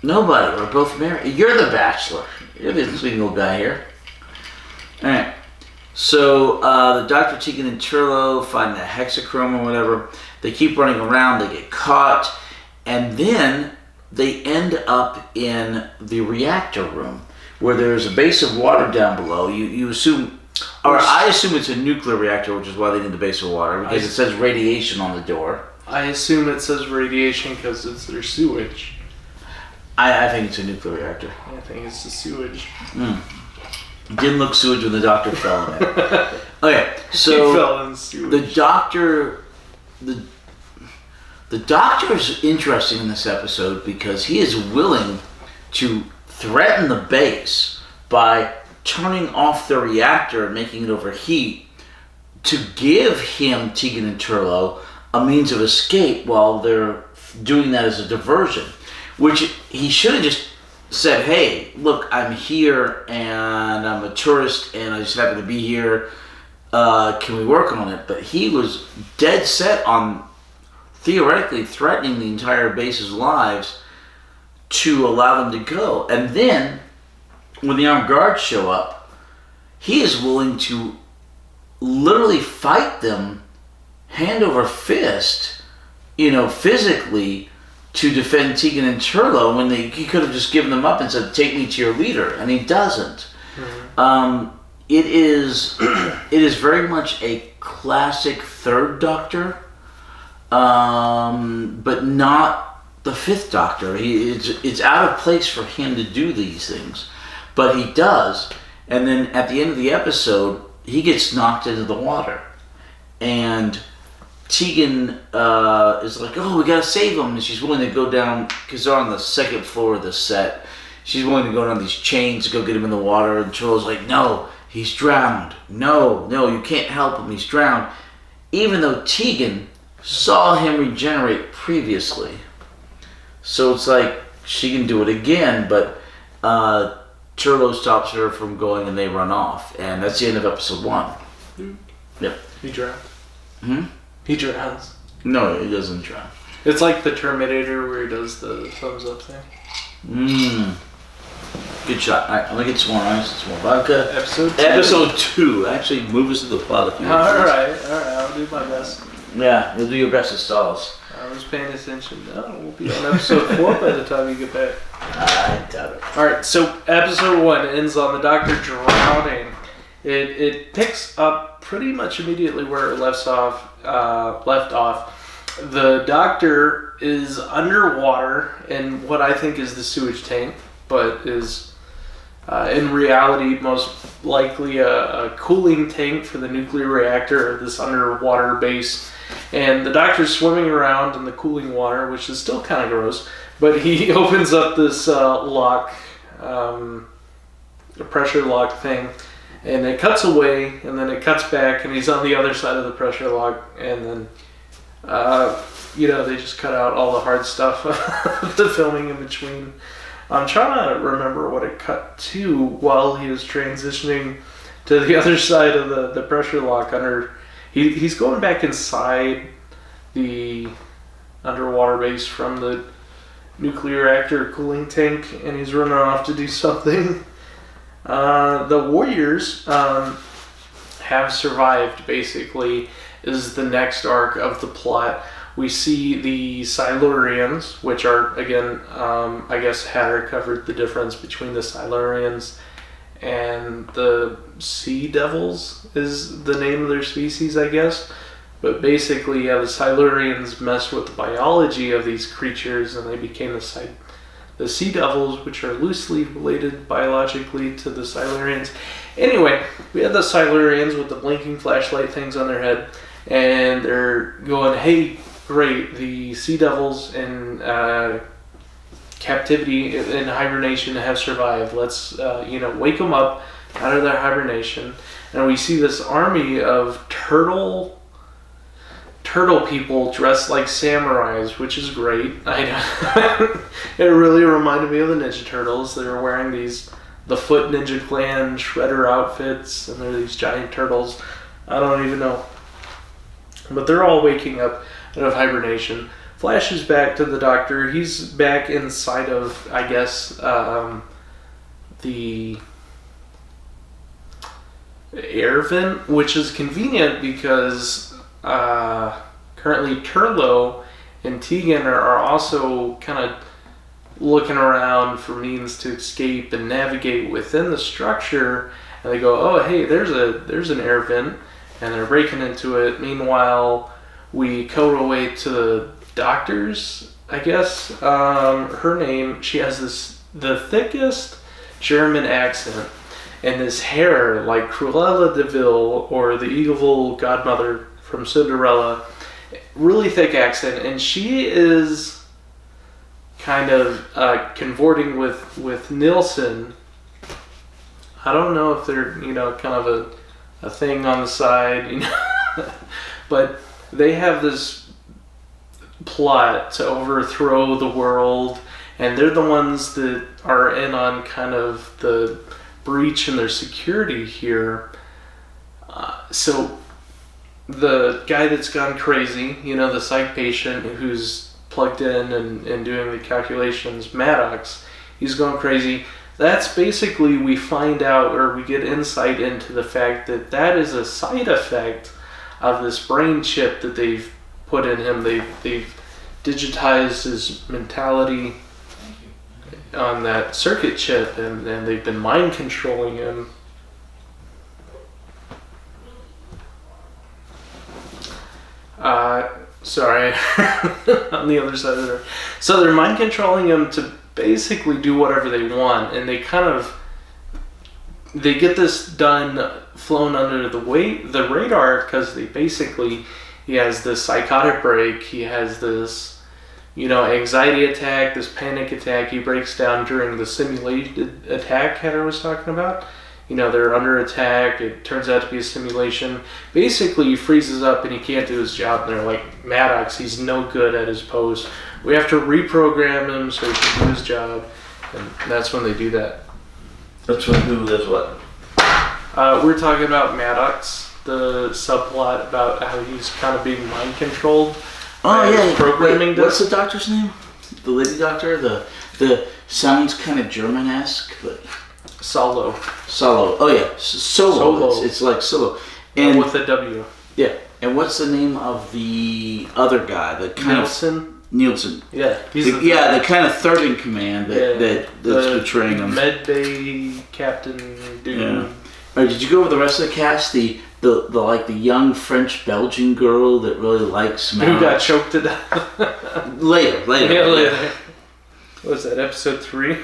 Nobody. We're both married. You're the bachelor. You're the single guy here. All right. So the Dr. Tegan and Turlough find the hexachrome or whatever. They keep running around. They get caught, and then they end up in the reactor room where there's a base of water down below. You assume, or I assume it's a nuclear reactor, which is why they need the base of water, because it says radiation on the door. I assume it says radiation because it's their sewage. I think it's a nuclear reactor. I think it's the sewage. Didn't look sewage when the doctor fell in it. Okay, so he fell in sewage. The doctor's interesting in this episode because he is willing to threaten the base by turning off the reactor and making it overheat to give him, Tegan and Turlough, a means of escape while they're doing that as a diversion. Which he should have just said, hey, look, I'm here and I'm a tourist and I just happen to be here. Can we work on it? But he was dead set on theoretically threatening the entire base's lives to allow them to go. And then, when the armed guards show up, he is willing to literally fight them hand over fist, physically, to defend Tegan and Turlough when he could have just given them up and said, take me to your leader, and he doesn't. Mm-hmm. It is very much a classic Third Doctor, but not the Fifth Doctor. It's out of place for him to do these things, but he does. And then at the end of the episode, he gets knocked into the water, and Tegan is like, oh, we gotta save him, and she's willing to go down, because they're on the second floor of the set. She's willing to go down these chains to go get him in the water, and Turlough's like, no, he's drowned. No, you can't help him, he's drowned. Even though Tegan saw him regenerate previously. So it's like, she can do it again, but Turlough stops her from going and they run off. And that's the end of episode 1. Yep. He drowned. Hmm? He drowns. No, he doesn't drown. It's like the Terminator where he does the thumbs up thing. Good shot. Alright, I'm gonna get some more ice, some more vodka. Episode 2. Actually, move us to the plot if you want. Alright, I'll do my best. Yeah, you'll do your best at stalls. I was paying attention. No, we'll be on episode 4 by the time you get back. I doubt it. Alright, so episode 1 ends on the Doctor drowning. It picks up pretty much immediately where it left off. The Doctor is underwater in what I think is the sewage tank, but is in reality most likely a cooling tank for the nuclear reactor of this underwater base. And the Doctor's swimming around in the cooling water, which is still kind of gross, but he opens up this lock, a pressure lock thing, and it cuts away, and then it cuts back, and he's on the other side of the pressure lock, and then, they just cut out all the hard stuff of the filming in between. I'm trying to remember what it cut to while he was transitioning to the other side of the pressure lock under. He's going back inside the underwater base from the nuclear reactor cooling tank, and he's running off to do something. The Warriors have survived, basically, is the next arc of the plot. We see the Silurians, which are, again, I guess Hatter covered the difference between the Silurians and the Sea Devils is the name of their species, I guess. But basically, the Silurians messed with the biology of these creatures, and they became the Sea Devils, which are loosely related biologically to the Silurians. Anyway, we had the Silurians with the blinking flashlight things on their head, and they're going, hey, great, the Sea Devils in captivity, in hibernation, have survived. Let's, wake them up out of their hibernation. And we see this army of turtle people dressed like samurais, which is great. It really reminded me of the Ninja Turtles. They were wearing the Foot Ninja Clan Shredder outfits, and they're these giant turtles. I don't even know. But they're all waking up out of hibernation. Flashes back to the Doctor. He's back inside of, I guess, air vent, which is convenient because currently Turlo and Tegan are also kind of looking around for means to escape and navigate within the structure, and they go, oh hey, there's an air vent, and they're breaking into it. Meanwhile, we cut away to the doctor's, I guess, her name, she has the thickest German accent, and this hair like Cruella de Vil or the evil godmother from Cinderella, really thick accent, and she is kind of convorting with Nilsson. I don't know if they're, kind of a thing on the side, but they have this plot to overthrow the world, and they're the ones that are in on kind of the breach in their security here. So the guy that's gone crazy, the psych patient who's plugged in and doing the calculations, Maddox, he's going crazy. That's basically, we find out, or we get insight into the fact that is a side effect of this brain chip that they've put in him. They've digitized his mentality on that circuit chip, and they've been mind controlling him. Sorry, on the other side of there. So they're mind controlling him to basically do whatever they want, and they get this done, flown under the radar, because he has this psychotic break, he has this, anxiety attack, this panic attack, he breaks down during the simulated attack Heather was talking about. They're under attack, it turns out to be a simulation. Basically, he freezes up and he can't do his job, and they're like, Maddox, he's no good at his post. We have to reprogram him so he can do his job, and that's when they do that. That's when who does what? We're talking about Maddox, the subplot about how he's kind of being mind controlled. Oh yeah, programming. What's the doctor's name? The lady doctor. The sounds kind of German-esque, but Solo. Oh yeah, Solo. It's like Solo, and with a W. Yeah. And what's the name of the other guy? The kind Nilsson. Yeah. The kind of third in command that's betraying him. Med Bay Captain dude. Yeah. All right, did you go over the rest of the cast? The young French Belgian girl that really likes Maddox. Who got choked to death. Later. Yeah, later. What was that, episode 3?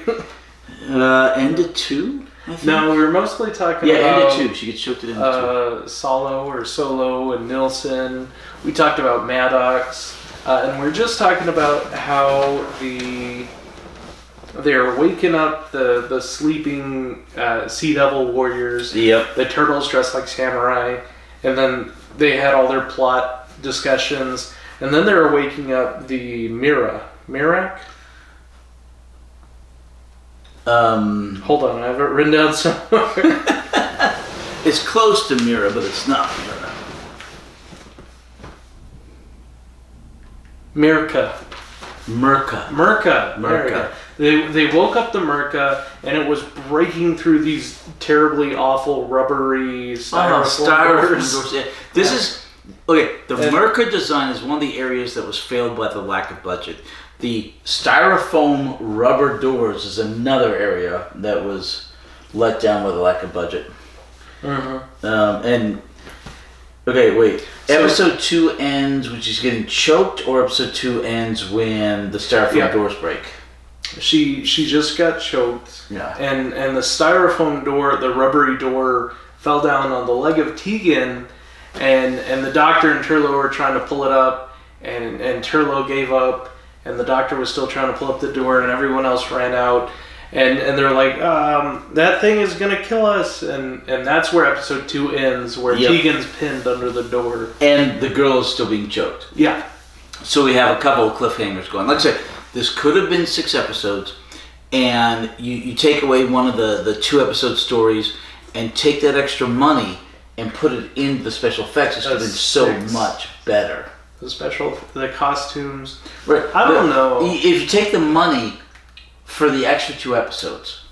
End of 2, I think. No, we were mostly talking about... Yeah, end of 2. She gets choked at end of 2. Solo and Nilsson. We talked about Maddox. And we're just talking about how they're waking up the sleeping Sea Devil warriors. Yep. The turtles dressed like samurai. And then they had all their plot discussions. And then they're waking up the Mirak? Hold on, I have it written down somewhere. It's close to Mira, but it's not Mira. Mirka. They woke up the Mirka, and it was breaking through these terribly awful rubbery styrofoam doors. Yeah. This is okay. The Mirka design is one of the areas that was failed by the lack of budget. The styrofoam rubber doors is another area that was let down by the lack of budget. Mm-hmm. Episode 2 ends when she's getting choked, or episode 2 ends when the styrofoam doors break? She just got choked. Yeah. And the styrofoam door, the rubbery door, fell down on the leg of Tegan, and the doctor and Turlo were trying to pull it up, and Turlo gave up. And the doctor was still trying to pull up the door, and everyone else ran out. And they're like, that thing is going to kill us. And that's where episode 2 ends, where Tegan's pinned under the door. And the girl is still being choked. Yeah. So we have a couple of cliffhangers going. Like I said, this could have been 6 episodes. And you take away one of the 2-episode stories and take that extra money and put it into the special effects. It's going to be so much better. The costumes. Right. I don't know. If you take the money for the extra 2 episodes,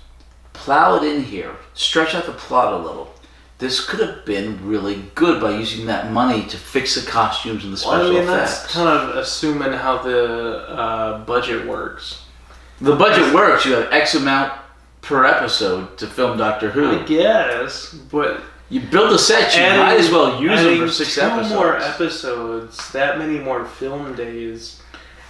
plow it in here, stretch out the plot a little, this could have been really good by using that money to fix the costumes and the special Well, I mean, effects. that's kind of assuming how the budget works. The budget works. You have X amount per episode to film Doctor Who. I guess, but You build the sets, you might as well use them for 6 episodes. 2 more episodes, that many more film days,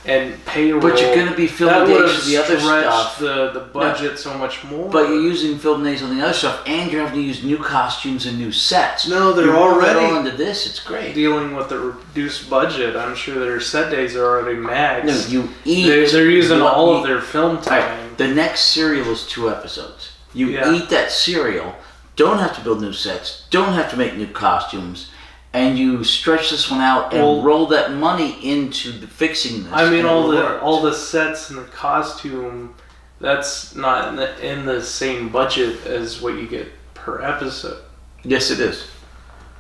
and payroll. But you're going to be filming days for the other stuff. The budget so much more. But you're using film days on the other stuff, and you're having to use new costumes and new sets. No, they're you roll that already all into this. It's great. dealing with the reduced budget. I'm sure their set days are already maxed. No, you eat. They're using what all you- of their film time. Right. The next serial is 2 episodes. You Yeah. eat that serial, don't have to build new sets, don't have to make new costumes, and you stretch this one out and Well- roll that money into fixing this. I mean, and it works. all the sets and the costume, that's not in the same budget as what you get per episode. Yes, it is.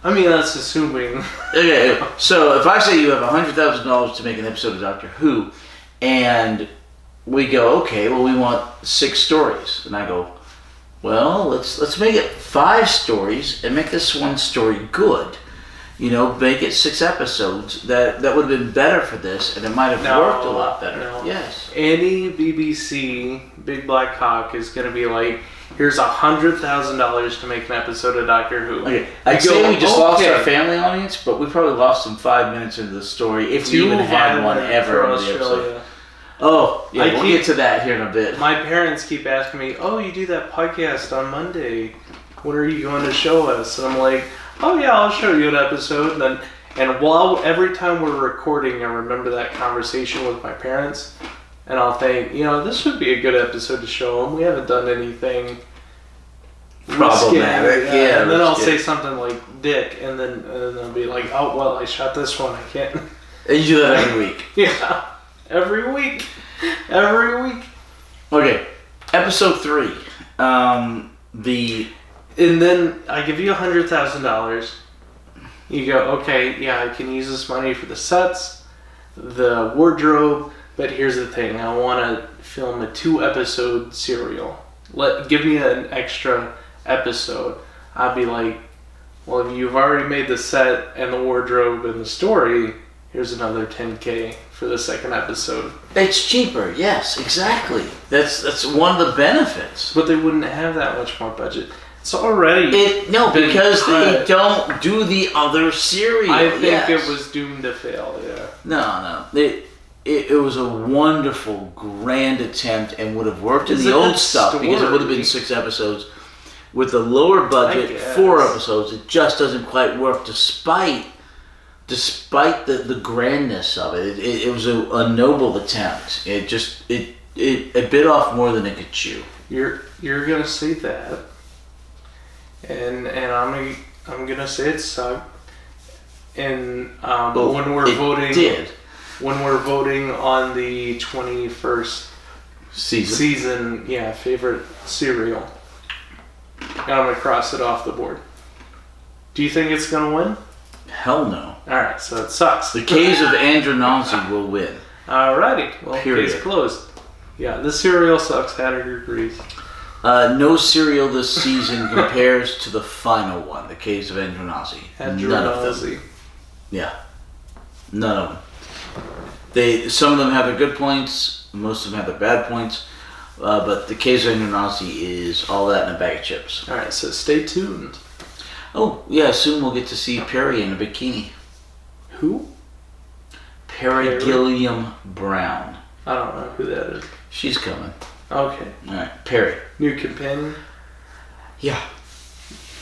I mean, that's assuming. Okay, so if I say you have $100,000 to make an episode of Doctor Who, and we go, okay, well, we want 6 stories, and I go, well, let's make it 5 stories and make this one story good. You know, make it 6 episodes. That would have been better for this, and it might have No, worked a lot better. no. Yes. Any BBC Big Black Hawk is going to be like, here's $100,000 to make an episode of Doctor Who. Okay, I'd say we just lost our family audience, but we probably lost them 5 minutes into the story, if we Too even had one violent ever for in the episode. Australia. Oh, yeah, we'll keep- get to that here in a bit. My parents keep asking me, "Oh, you do that podcast on Monday. When are you going to show us?" And I'm like, "Oh yeah, I'll show you an episode." And while every time we're recording, I remember that conversation with my parents, and I'll think, this would be a good episode to show them. We haven't done anything Problematic, risky. yeah, And then I'll risky. say something like "dick," and then I'll be like, "Oh well, I shot this one. I can't." And you do that every week. Yeah, every week. Okay, episode 3. And then I give you $100,000. You go, okay, yeah, I can use this money for the sets, the wardrobe, but here's the thing: I want to film a 2-episode serial. Give me an extra episode. I'd be like, well, if you've already made the set and the wardrobe and the story, here's another $10K for the 2nd episode. It's cheaper, yes, exactly. That's one of the benefits. But they wouldn't have that much more budget. It's already been Because they cut. don't do the other serial. I think yes. it was doomed to fail, yeah. No. It was a wonderful, grand attempt and would have worked in It's the a old good stuff because it would have been story. 6 episodes. With the lower budget, guess. 4 episodes, it just doesn't quite work despite the grandness of it. It was a noble attempt. It bit off more than it could chew. You're gonna say that, and I'm gonna say it sucked. And Well, when we're it voting, did. when we're voting on the 21st season, favorite serial, I'm gonna cross it off the board. Do you think it's gonna win? Hell no. All right, so it sucks. The Caves of Andronazi will win. Alrighty, well, Period. case closed. Yeah, the serial sucks. Hatter agrees. No serial this season compares to the final one, The Caves of Andronazi. None of them. Andronazi. Yeah. None of them. Some of them have their good points, most of them have their bad points, but The Caves of Andronazi is all that in a bag of chips. All right, so stay tuned. Oh, yeah, soon we'll get to see Perry in a bikini. Who? Perry Gilliam Brown. I don't know who that is. She's coming. Okay. Alright, Perry. New companion? Yeah.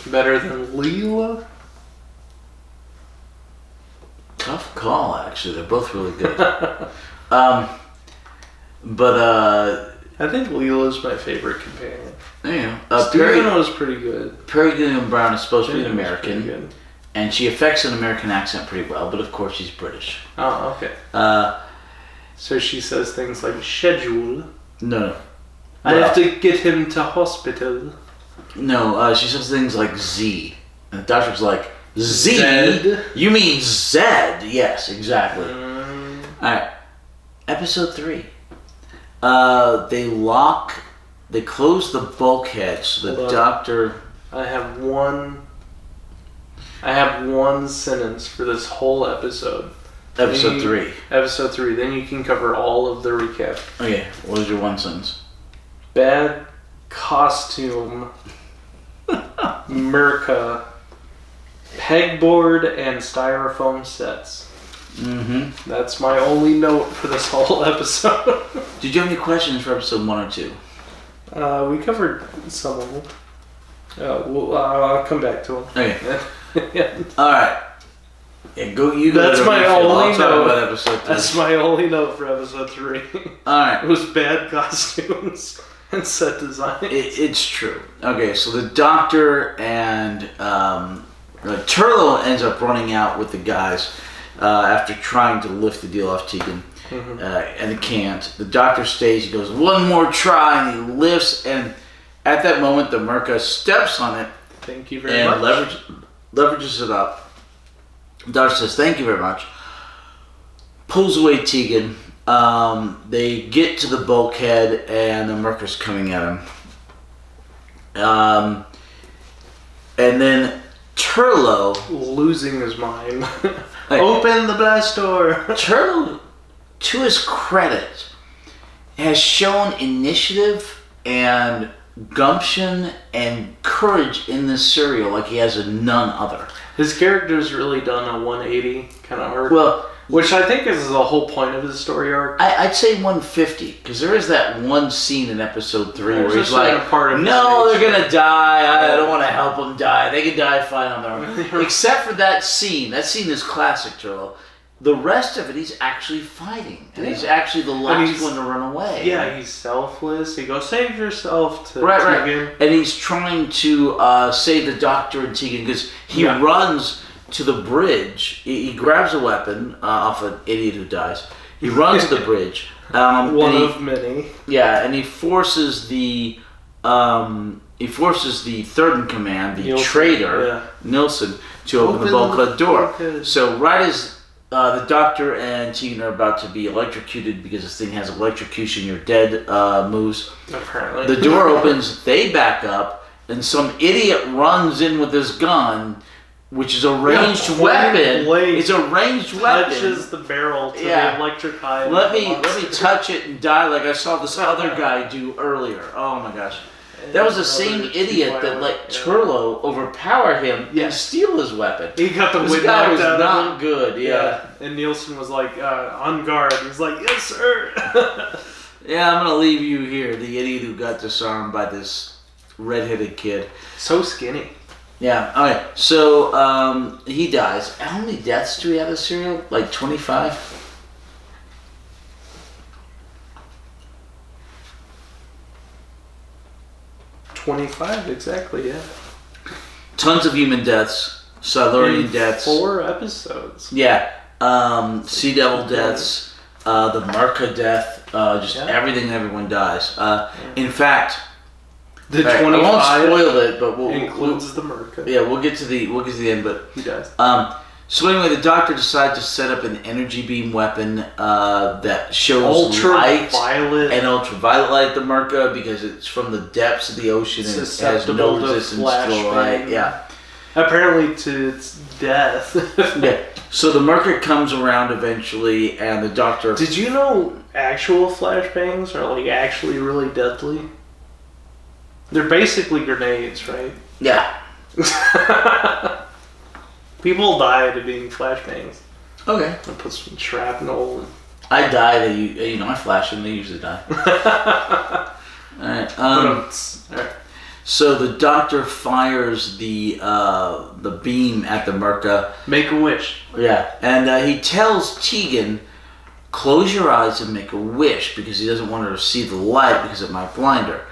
Better than Leela? Tough call, actually. They're both really good. But I think Leela's my favorite companion. yeah. Stephen was pretty good. Perry Gilliam Brown is supposed to be an Stephen was pretty American, good. and she affects an American accent pretty well, but of course she's British. Oh, okay. So she says things like schedule. No. I have to get him to hospital. No, she says things like Z. And the doctor's like, Z? Zed? You mean Zed? Yes, exactly. Mm, Alright. Episode 3. They close the bulkhead so the Hold on. doctor... I have one I have one sentence for this whole episode. Episode 3. Episode 3. Then you can cover all of the recap. Okay, what was your one sentence? Bad costume, Merca, pegboard, and styrofoam sets. Mm-hmm. That's my only note for this whole episode. Did you have any questions for episode 1 or 2? We covered some of them. I'll come back to them. Okay. Yeah. All right. Yeah, go. You go. That's my only I'll talk note. about episode 3. That's my only note for episode 3. All right. It was bad costumes and set design. It's true. Okay, so the Doctor and Turlough ends up running out with the guys after trying to lift the deal off Tegan, and he can't. The Doctor stays. He goes one more try, and he lifts. And at that moment, the Merca steps on it. Thank you very much. And leverages it up. The Doctor says, "Thank you very much." Pulls away Tegan. They get to the bulkhead, and the Merca's coming at him. And then Turlough, losing his mind. Like, Open the blast door. Turlough, to his credit, has shown initiative and gumption and courage in this serial like he has a none other. His character's really done a 180 kind of arc. Well, which I think is the whole point of his story arc. I'd say 150, because there is that one scene in episode 3 There's where he's just like like, a part of no, his they're going to die. I don't want to help them die. They can die fine on their own. Except for that scene. That scene is classic, Turlough. The rest of it, he's actually fighting. And he's actually the last one to run away. Yeah, he's selfless. He goes, save yourself to Right. Tegan. And he's trying to save the Doctor and Tegan, because he runs to the bridge. He grabs a weapon off an idiot who dies. He runs to the bridge. One of many. Yeah, and he forces the third in command, the Nielsen, traitor, Nielsen, to open the bulkhead door. So right as the Doctor and Tegan are about to be electrocuted, because this thing has electrocution, you're dead moves. Apparently. The door opens, they back up, and some idiot runs in with his gun, which is a ranged weapon. It's a ranged weapon. Touches the barrel to the electric eye. Let me touch it and die like I saw this other guy do earlier. Oh my gosh. That was the same idiot that let Turlough overpower him and steal his weapon. He got the This wind guy knocked was out not of him. good, yeah. And Nielsen was like, on guard. He's like, yes, sir. Yeah, I'm going to leave you here, the idiot who got disarmed by this red-headed kid. So skinny. Yeah, alright, so he dies. How many deaths do we have this serial? Like 25? $25, exactly, yeah. Tons of human deaths, Silurian deaths. 4 episodes. Yeah, Sea Devil deaths, the Merca death, everything and everyone dies. In fact, The I 25 won't spoil it, but includes the Merca. Yeah, we'll get to the end, but He does. so anyway, the Doctor decides to set up an energy beam weapon that shows ultraviolet and ultraviolet light, the Merca, because it's from the depths of the ocean and it has no susceptible to resistance to light. flashbang. Yeah. Apparently to its death. Yeah. So the Merca comes around eventually, and the Doctor. Did you know actual flashbangs are like actually really deadly? They're basically grenades, right? Yeah. People die to being flashbangs. Okay. I put some shrapnel. I die. I flash them. They usually die. All right. Alright. So the Doctor fires the beam at the Merca. Make a wish. Yeah, and he tells Tegan, "Close your eyes and make a wish," because he doesn't want her to see the light because it might blind her.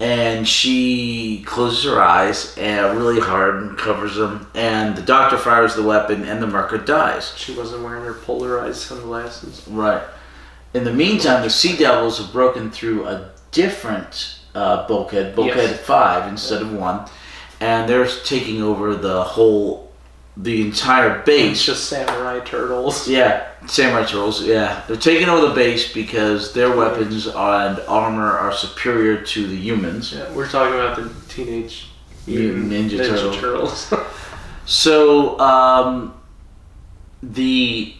And she closes her eyes really hard and covers them. And the Doctor fires the weapon, and the Merca dies. She wasn't wearing her polarized sunglasses. Right. In the meantime, the Sea Devils have broken through a different bulkhead 5 instead of 1, and they're taking over the entire base. It's just samurai turtles. Yeah, samurai turtles. Yeah, they're taking over the base because their weapons and armor are superior to the humans. Yeah, we're talking about the Teenage Mutant Ninja Turtles. So the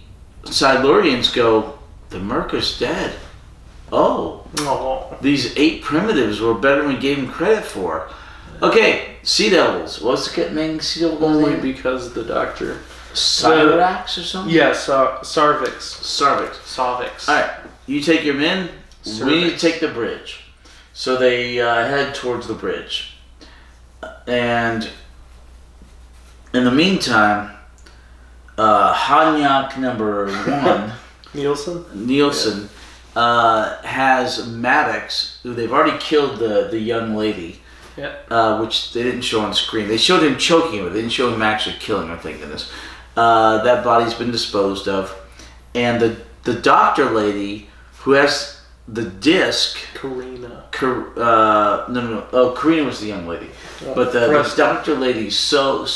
Silurians go, the Merca's dead. Oh, these 8 primitives were better than we gave them credit for. Okay, Sea Devils. What's the main Sea Devil Only name? because the doctor. Cyrax or something? Yeah, Sarvix. All right, you take your men. We need to take the bridge. So they head towards the bridge. And in the meantime, Hanyak number 1, Nielsen, has Maddox, who they've already killed the young lady. Yeah. Which they didn't show on screen. They showed him choking her. They didn't show him actually killing her, thank goodness. That body's been disposed of. And the doctor lady, who has the disc... Karina. No. Oh, Karina was the young lady. But the doctor lady, Solo,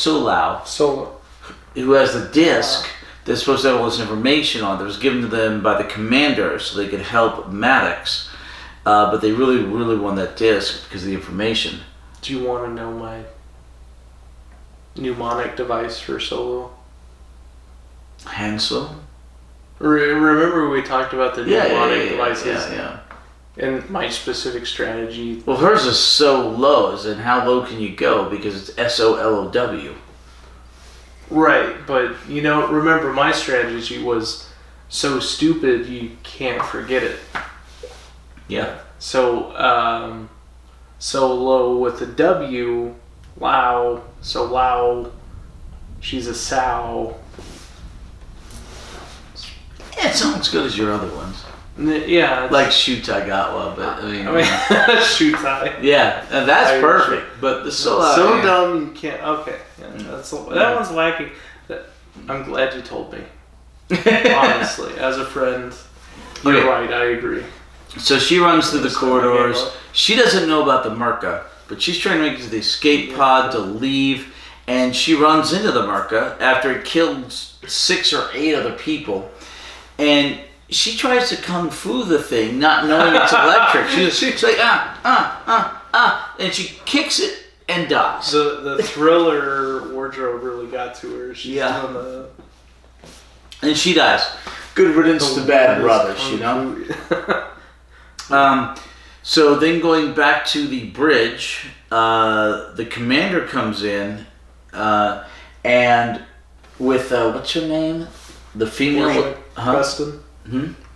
who has the disc that's supposed to have all this information on, that was given to them by the commander so they could help Maddox. But they really, really want that disc because of the information. Do you want to know my mnemonic device for Solo? Hansel? Remember we talked about the mnemonic devices? Yeah. And my specific strategy. Well, hers is so low, as in how low can you go? Because it's SOLOW. Right, but remember my strategy was so stupid you can't forget it. Yeah. So low with a W, Lao. So Lao, she's a sow. Yeah, it sounds as good as your other ones. Yeah. Like Shutagawa, but I mean Shutai. Yeah, and that's perfect. But the so dumb you can't. Okay, yeah, that one's lacking. I'm glad you told me. Honestly, as a friend, you're right. I agree. So she runs through the corridors. She doesn't know about the Merca, but she's trying to make it to the escape pod to leave, and she runs into the Merca after it killed 6 or 8 other people, and she tries to kung fu the thing, not knowing it's electric. She's like, and she kicks it and dies. The thriller wardrobe really got to her. She's doing the... And she dies. Good riddance to bad brothers, So then going back to the bridge, the commander comes in, and with, what's her name? The female... Preston.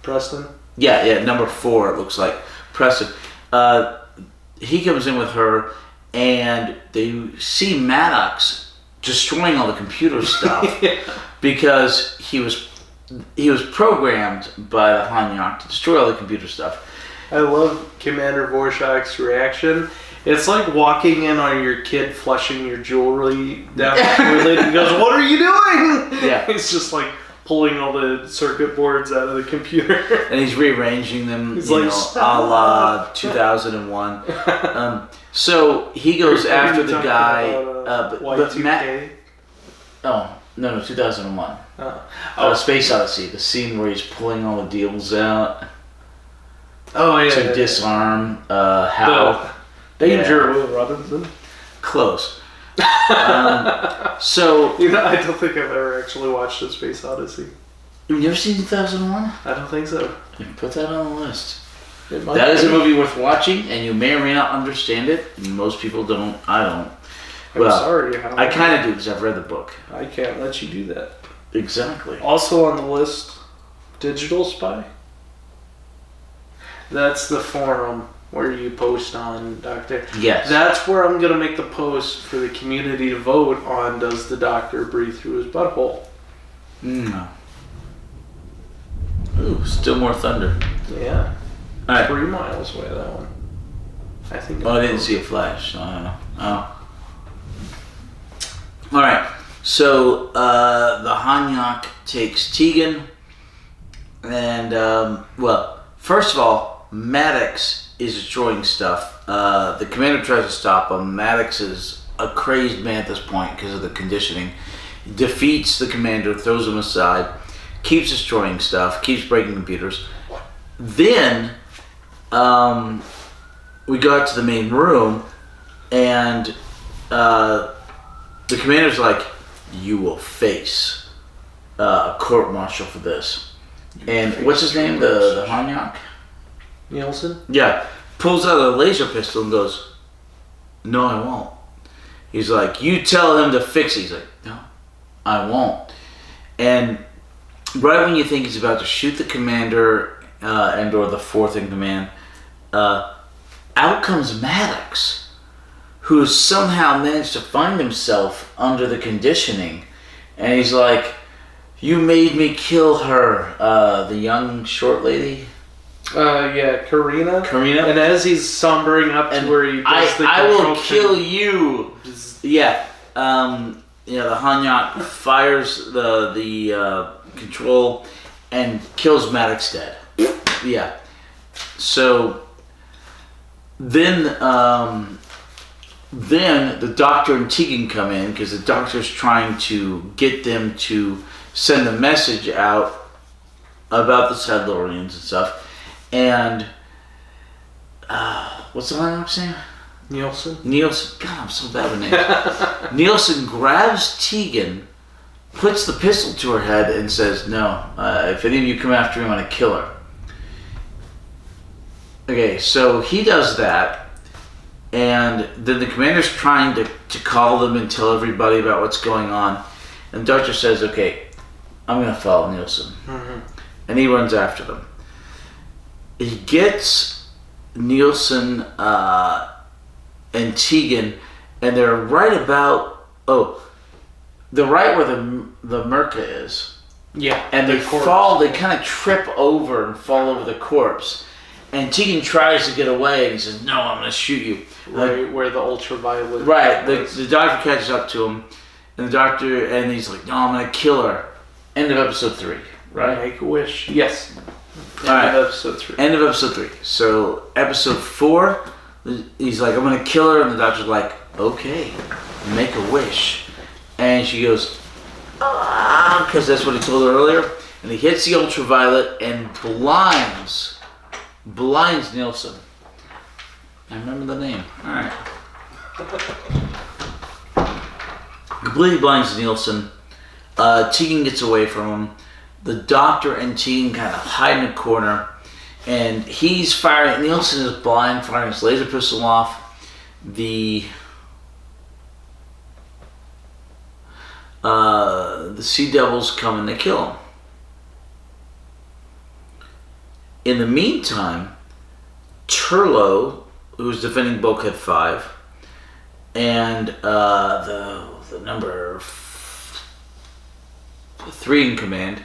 Preston? Yeah, number 4 it looks like. Preston. He comes in with her, and they see Maddox destroying all the computer stuff because he was programmed by the Hanyak to destroy all the computer stuff. I love Commander Vorshak's reaction. It's like walking in on your kid flushing your jewelry down the toilet. He goes, "What are you doing?" Yeah. It's just like pulling all the circuit boards out of the computer. And he's rearranging them, he's a la 2001. So he goes after the guy. But Matt. Oh, no, 2001. Space Odyssey, the scene where he's pulling all the deals out. Oh, yeah. To disarm Hal. Danger, Will Robinson. Close. So I don't think I've ever actually watched a Space Odyssey. You've never seen 2001? I don't think so. Put that on the list. That is a movie worth watching, and you may or may not understand it. Most people don't. I don't. I'm sorry. I kind of do because I've read the book. I can't let you do that. Exactly. Also on the list, Digital Spy. That's the forum where you post on Doctor. Yes. That's where I'm going to make the post for the community to vote on, does the Doctor breathe through his butthole? No. Ooh, still more thunder. Yeah. All right. 3 miles away, that one. I think. I didn't see a flash, so I don't know. Oh. All right. So the Hanyak takes Tegan, and first of all, Maddox is destroying stuff. The commander tries to stop him. Maddox is a crazed man at this point because of the conditioning. Defeats the commander, throws him aside, keeps destroying stuff, keeps breaking computers. Then we go out to the main room, and the commander's like, you will face a court-martial for this. And what's his name? The Hanyak? Nielsen? Yeah. Pulls out a laser pistol and goes, no, I won't. He's like, you tell him to fix it. He's like, no, I won't. And right when you think he's about to shoot the commander and or the fourth in command, out comes Maddox, who somehow managed to find himself under the conditioning. And he's like, you made me kill her, the young short lady. Yeah, Karina. Karina. And as he's sombering up to where he does the I will control kill you. Yeah. The Hanyak fires the control and kills Maddox dead. Yeah. So then the doctor and Tegan come in because the doctor's trying to get them to send a message out about the Sadlorians and stuff. And what's the Hanyak's name? Nielsen. God, I'm so bad with names. Nielsen grabs Tegan, puts the pistol to her head, and says, "No, if any of you come after me, I'm going to kill her." Okay, so he does that, and then the commander's trying to call them and tell everybody about what's going on. And the doctor says, "Okay, I'm going to follow Nielsen." Mm-hmm. And he runs after them. He gets Nielsen and Tegan, and they're right about they're right where the Merca is. Yeah. And they fall. They kind of trip over and fall over the corpse. And Tegan tries to get away, and he says, "No, I'm going to shoot you." Right where the ultraviolet. Right. The doctor catches up to him, and he's like, "No, I'm going to kill her." End of episode 3. Right. Make a wish. Yes. End of episode 3. End of episode 3. So episode 4, he's like, "I'm gonna kill her," and the doctor's like, "Okay, make a wish." And she goes, because that's what he told her earlier. And he hits the ultraviolet and blinds Nielsen. I remember the name. All right. Completely blinds Nielsen. Tegan gets away from him. The doctor and Tegan kind of hide in a corner, and he's firing. Nielsen is blind, firing his laser pistol off. The Sea Devils come and they kill him. In the meantime, Turlo, who's defending Bulkhead 5, and the number 3 in command,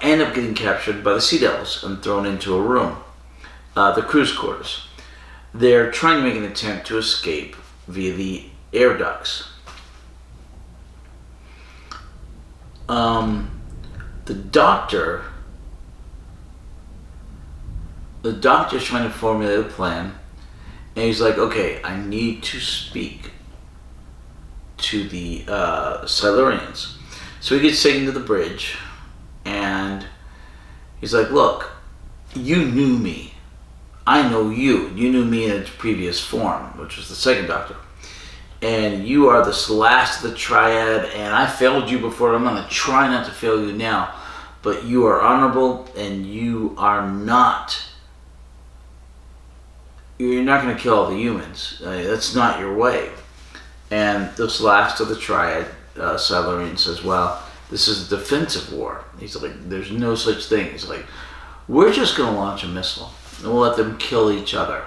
end up getting captured by the Sea Devils and thrown into a room, the crew's quarters. They're trying to make an attempt to escape via the air ducts. The doctor's trying to formulate a plan, and he's like, "Okay, I need to speak to the Silurians." So he gets taken to the bridge, and he's like, "Look, you knew me. I know you. You knew me in its previous form, which was the second Doctor. And you are the last of the Triad, and I failed you before. I'm going to try not to fail you now. But you are honorable, and you are not... You're not going to kill all the humans. That's not your way." And this last of the Triad, Silurian, says, "Well, this is a defensive war." He's like, "There's no such thing." He's like, "We're just going to launch a missile, and we'll let them kill each other."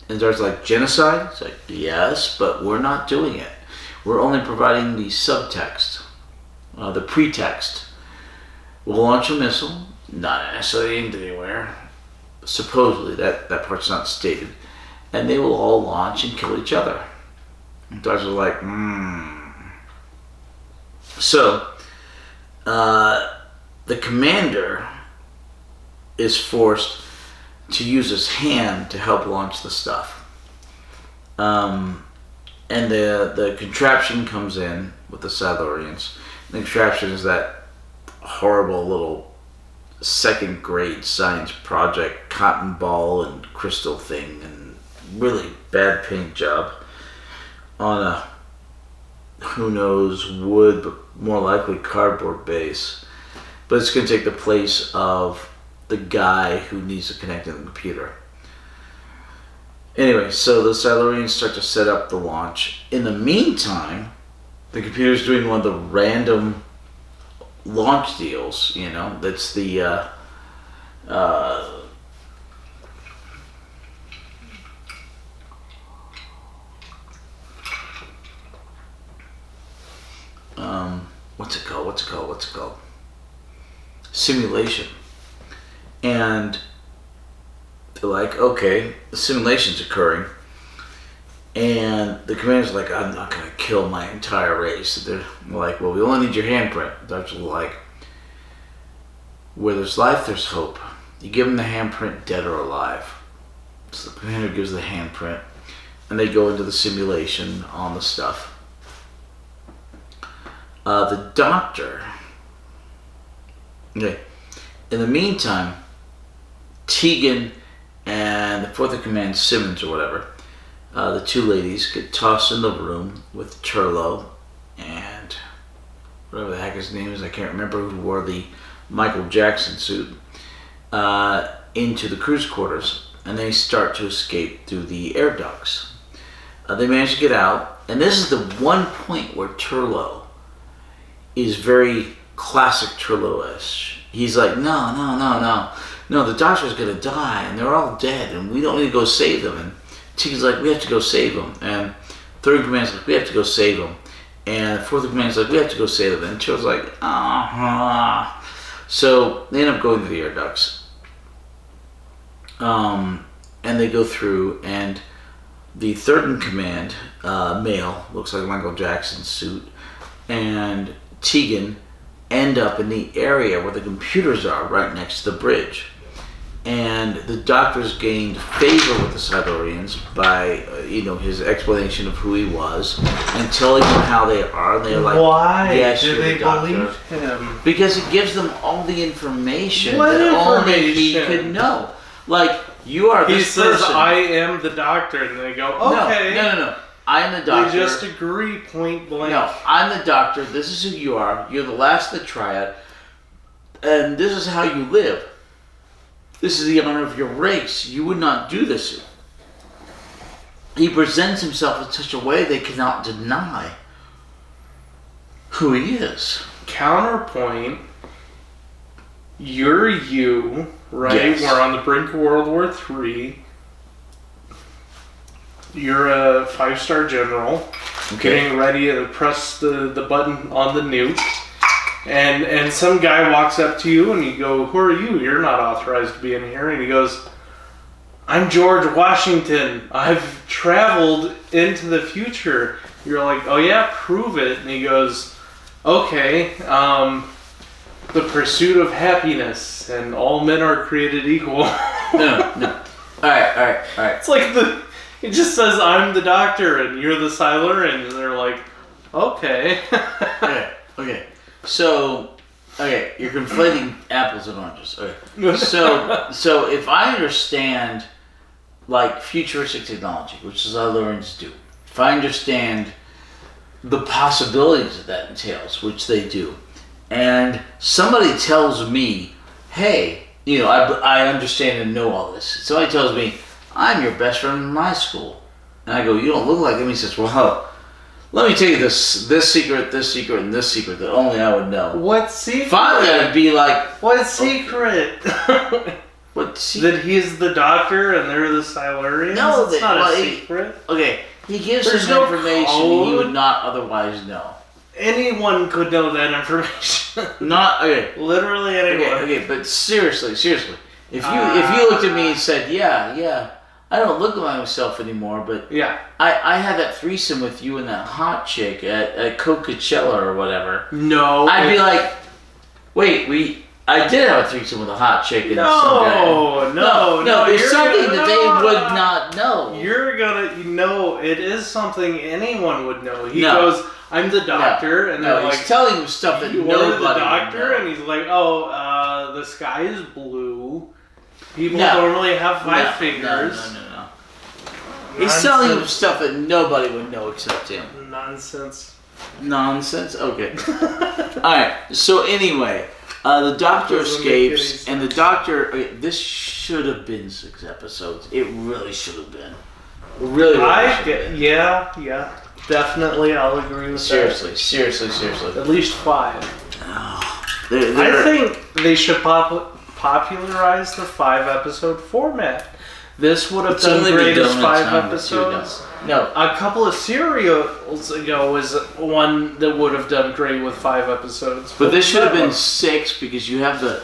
And there's like, "Genocide?" It's like, "Yes, but we're not doing it. We're only providing the subtext, the pretext. We'll launch a missile, not necessarily aimed anywhere. Supposedly, that part's not stated. And they will all launch and kill each other." And Doctor's like, So, the commander is forced to use his hand to help launch the stuff. And the contraption comes in with the Silurians. The contraption is that horrible little second grade science project cotton ball and crystal thing, and really bad paint job on a who knows, wood, but more likely cardboard base. But it's going to take the place of the guy who needs to connect to the computer. Anyway, so the Silurians start to set up the launch. In the meantime, the computer's doing one of the random launch deals, that's the what's it called? Simulation. And they're like, okay, the simulation's occurring. And the commander's like, I'm not going to kill my entire race. They're like, well, we only need your handprint. That's like, where there's life, there's hope. You give them the handprint, dead or alive. So the commander gives the handprint. And they go into the simulation on the stuff. The doctor. Okay. In the meantime, Tegan and the fourth in command, Simmons or whatever, the two ladies get tossed in the room with Turlough and whatever the heck his name is, I can't remember, who wore the Michael Jackson suit, into the crew's quarters, and they start to escape through the air ducts. They manage to get out, and this is the one point where Turlough is very classic Turlough-ish. He's like, no, the doctor's gonna die, and they're all dead, and we don't need to go save them. And Tegan's like, we have to go save them. And third in command's like, we have to go save them. And fourth in command's like, we have to go save them. And Turlough's like, So they end up going to the air ducts. And they go through, and the third in command, male, looks like Michael Jackson's suit, and Tegan end up in the area where the computers are, right next to the bridge. And the doctor's gained favor with the Silurians by, his explanation of who he was and telling them how they are. And they're like, why yes, do you're they the doctor. believe him? Because it gives them all the information What that only information? he could know. Like, you are He this says, person. I am the doctor, and they go, okay. No. I'm the doctor. They just agree point blank. No, I'm the doctor. This is who you are. You're the last of the triad. And this is how you live. This is the honor of your race. You would not do this. He presents himself in such a way they cannot deny who he is. Counterpoint, you're you, right? Yes. We're on the brink of World War III. You're a 5-star general, getting ready to press the button on the nuke. And some guy walks up to you and you go, who are you? You're not authorized to be in here. And he goes, I'm George Washington. I've traveled into the future. You're like, oh yeah, prove it. And he goes, okay, the pursuit of happiness and all men are created equal. No. Alright. It's like it just says I'm the doctor and you're the Silurian. And they're like, okay. Okay. So, you're conflating apples and oranges. Okay. So if I understand, like, futuristic technology, which the Silurians do, if I understand the possibilities that entails, which they do, and somebody tells me, hey, I understand and know all this. Somebody tells me, I'm your best friend in my school. And I go, you don't look like him. He says, well, let me tell you this secret, and this secret that only I would know. What secret? Finally, I'd be like, what secret? what secret? That he's the doctor and they're the Silurians? No, it's not a secret. Okay, he gives There's him no information code. he would not otherwise know. Anyone could know that information. Literally anyone. Okay, but seriously, if you looked at me and said, yeah, I don't look like myself anymore, but yeah, I had that threesome with you and that hot chick at Coachella or whatever. No, I'd be like, wait, I did have a threesome with a hot chick and some guy. No, it's something that they would not know. You're gonna know it is something anyone would know. He goes, I'm the doctor, and they're like, he's telling him stuff that nobody the doctor, would know. and he's like, the sky is blue. People normally have 5 fingers. No. He's telling him stuff that nobody would know except him. Nonsense. nonsense. Okay. All right. So anyway, the doctor Doesn't make any escapes, sense. and the doctor. Okay, this should have been 6 episodes. It really should have been. Really should have been. Yeah, definitely. I'll agree with Seriously. that. At least 5. They're- I think they should popularize the 5-episode format. This would have It's done only great been as done 5 a time or two episodes. No. A couple of serials ago was one that would have done great with 5 episodes. But this should have been one? 6 because you have the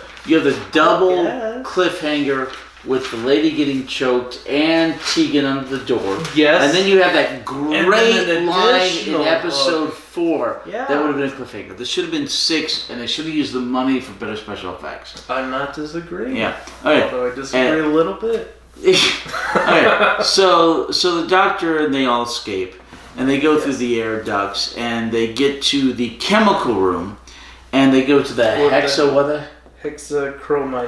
double Yes. cliffhanger with the lady getting choked and Tegan under the door. Yes. And then you have that great an line in additional episode 4 Yeah. that would have been a cliffhanger. This should have been 6, and they should have used the money for better special effects. I'm not disagreeing. Yeah. Okay. Although I disagree a little bit. Okay. So the doctor and they all escape, and they go through the air ducts, and they get to the chemical room, and they go to the Hexachromite.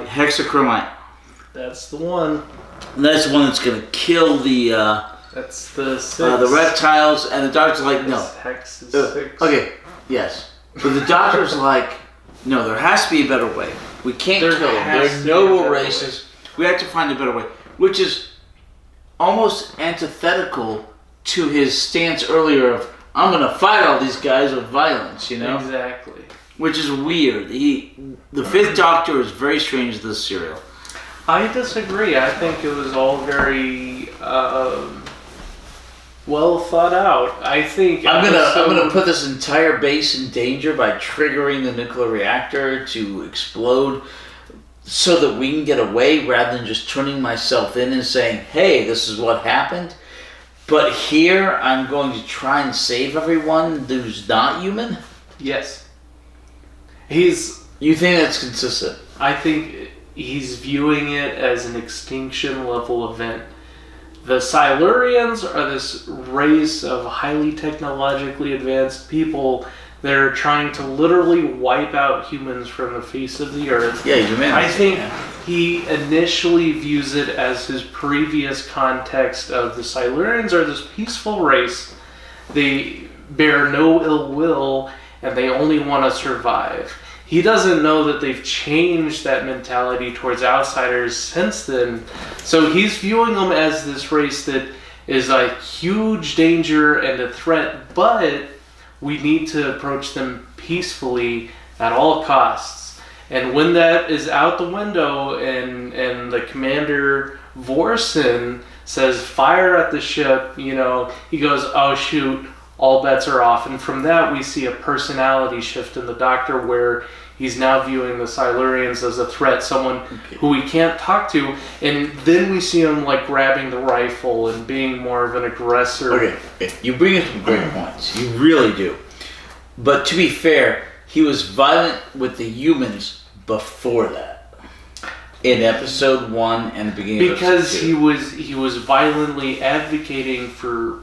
hexachromite. That's the one. And that's the one that's going to kill the That's the 6. reptiles, and the doctor's like, no. Hex is Uh, 6. okay, yes. But the doctor's like, no, there has to be a better way. We can't There kill them. has There are to be a no better races. We have to find a better way. Which is almost antithetical to his stance earlier of, I'm going to fight all these guys with violence, you know? Exactly. Which is weird. The 5th Doctor is very strange to this serial. I disagree. I think it was all very well thought out. I think I'm gonna put this entire base in danger by triggering the nuclear reactor to explode, so that we can get away, rather than just turning myself in and saying, "Hey, this is what happened." But here, I'm going to try and save everyone who's not human. Yes. You think that's consistent? I think he's viewing it as an extinction level event. The Silurians are this race of highly technologically advanced people that are trying to literally wipe out humans from the face of the earth. Yeah, humanity. I think he initially views it as his previous context of the Silurians are this peaceful race. They bear no ill will and they only want to survive. He doesn't know that they've changed that mentality towards outsiders since then. So he's viewing them as this race that is a huge danger and a threat, but we need to approach them peacefully at all costs. And when that is out the window and the commander Vorson says fire at the ship, you know, he goes, oh shoot, all bets are off. And from that we see a personality shift in the Doctor where he's now viewing the Silurians as a threat, someone who he can't talk to. And then we see him like grabbing the rifle and being more of an aggressor. Okay, you bring up some great points. You really do. But to be fair, he was violent with the humans before that. In episode 1 and the beginning because of episode 2. he was violently advocating for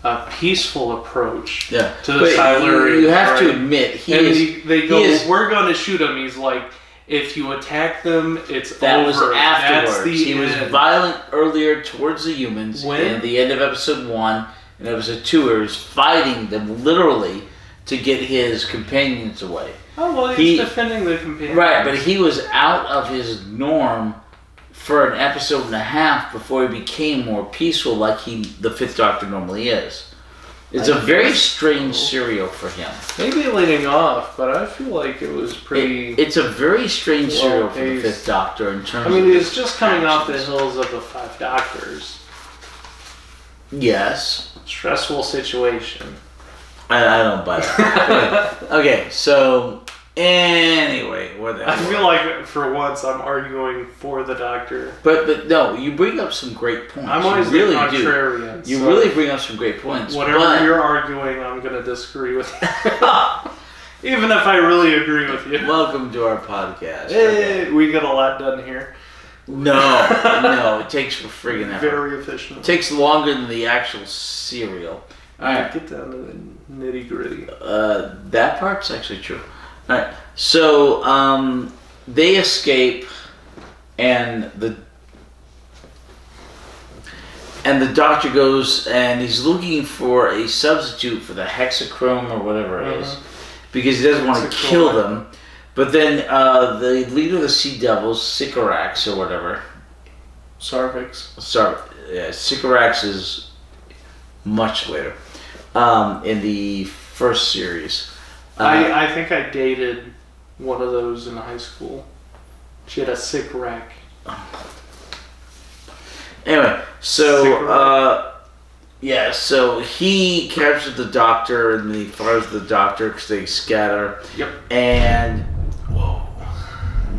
a peaceful approach to the Silurians. You have to right? admit, they go, we're going to shoot him. He's like, if you attack them, it's that over. was afterwards. That's the He end. was violent earlier towards the humans. When? In the end of episode 1 and episode 2, he was fighting them literally to get his companions away. Oh, well, he's defending the companions. Right, but he was out of his norm for an episode and a half before he became more peaceful like the 5th Doctor normally is. It's a very strange serial for him. Maybe leading off, but I feel like it was pretty... It's a very strange serial for the well-paced. 5th Doctor in terms I mean, of it's just coming off the actions. hills of the 5 Doctors. Yes. Stressful situation. I don't buy that. Okay, so... Anyway, what the I hell? feel like for once I'm arguing for the Doctor. But no, you bring up some great points. I'm always you really the do. contrarian. You so really bring up some great points. whatever but you're arguing, I'm going to disagree with you. Even if I really agree with you. welcome to our podcast. Hey, we got a lot done here. No, it takes for friggin' ever. Very efficient. It takes longer than the actual serial. Alright, Get down to the nitty gritty. that part's actually true. Alright, so they escape, and And the doctor goes and he's looking for a substitute for the hexachrome or whatever it is, because he doesn't want to kill them. But then the leader of the Sea Devils, Sycorax or whatever. Sycorax is much later in the first series. I think I dated one of those in high school. She had a sick rack. Anyway, so so he captures the doctor and he fires the doctor because they scatter. Yep. And whoa,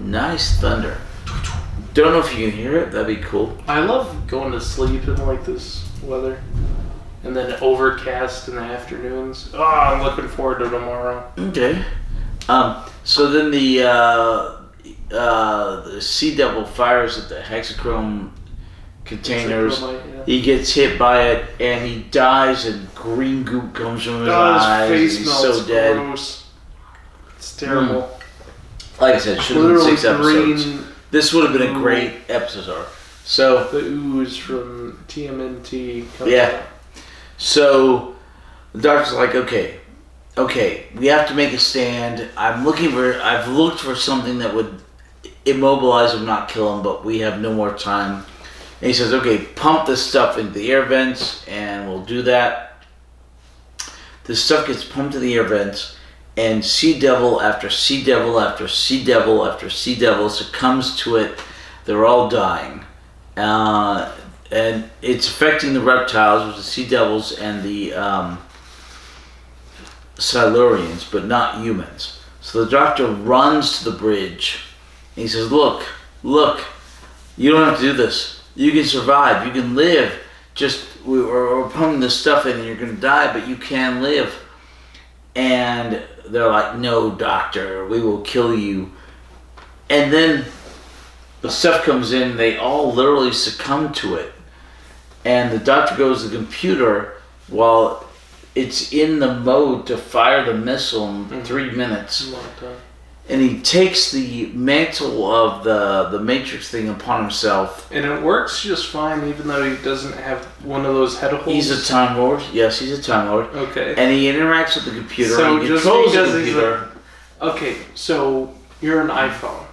nice thunder. Don't know if you can hear it. That'd be cool. I love going to sleep in like this weather, and then overcast in the afternoons. Oh, I'm looking forward to tomorrow. Okay. So then the Sea Devil fires at the hexachrome containers. He gets hit by it and he dies, and green goop comes from his eyes. His face he's smells so dead. gross. It's terrible. Like I said, should have been 6 episodes. Green, this would have been a great episode. So the ooze from TMNT comes yeah. out. So the doctor's like, okay, we have to make a stand. I've looked for something that would immobilize him, not kill him, but we have no more time. And he says, okay, pump this stuff into the air vents, and we'll do that. This stuff gets pumped to the air vents, and Sea Devil after Sea Devil after Sea Devil after Sea Devil succumbs to it. They're all dying. And it's affecting the reptiles, which are the Sea Devils and the Silurians, but not humans. So the doctor runs to the bridge, and he says, look, you don't have to do this. You can survive. You can live. We're pumping this stuff in and you're going to die, but you can live. And they're like, no, doctor, we will kill you. And then the stuff comes in. They all literally succumb to it. And the doctor goes to the computer while it's in the mode to fire the missile in 3 minutes. And he takes the mantle of the Matrix thing upon himself. And it works just fine, even though he doesn't have one of those head holes. He's a Time Lord. Yes, he's a Time Lord. Okay. And he interacts with the computer. So and he just controls the because computer. Okay, so you're an iPhone.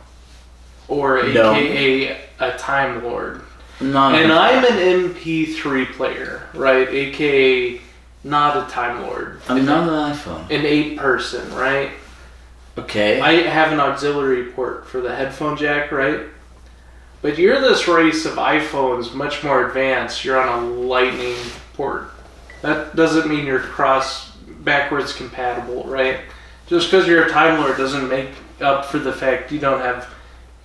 Or AKA a Time Lord. No. And I'm an MP3 player, right? AKA not a Time Lord. I'm not an iPhone. An 8-person, right? Okay. I have an auxiliary port for the headphone jack, right? But you're this race of iPhones much more advanced. You're on a lightning port. That doesn't mean you're backwards compatible, right? Just because you're a Time Lord doesn't make up for the fact you don't have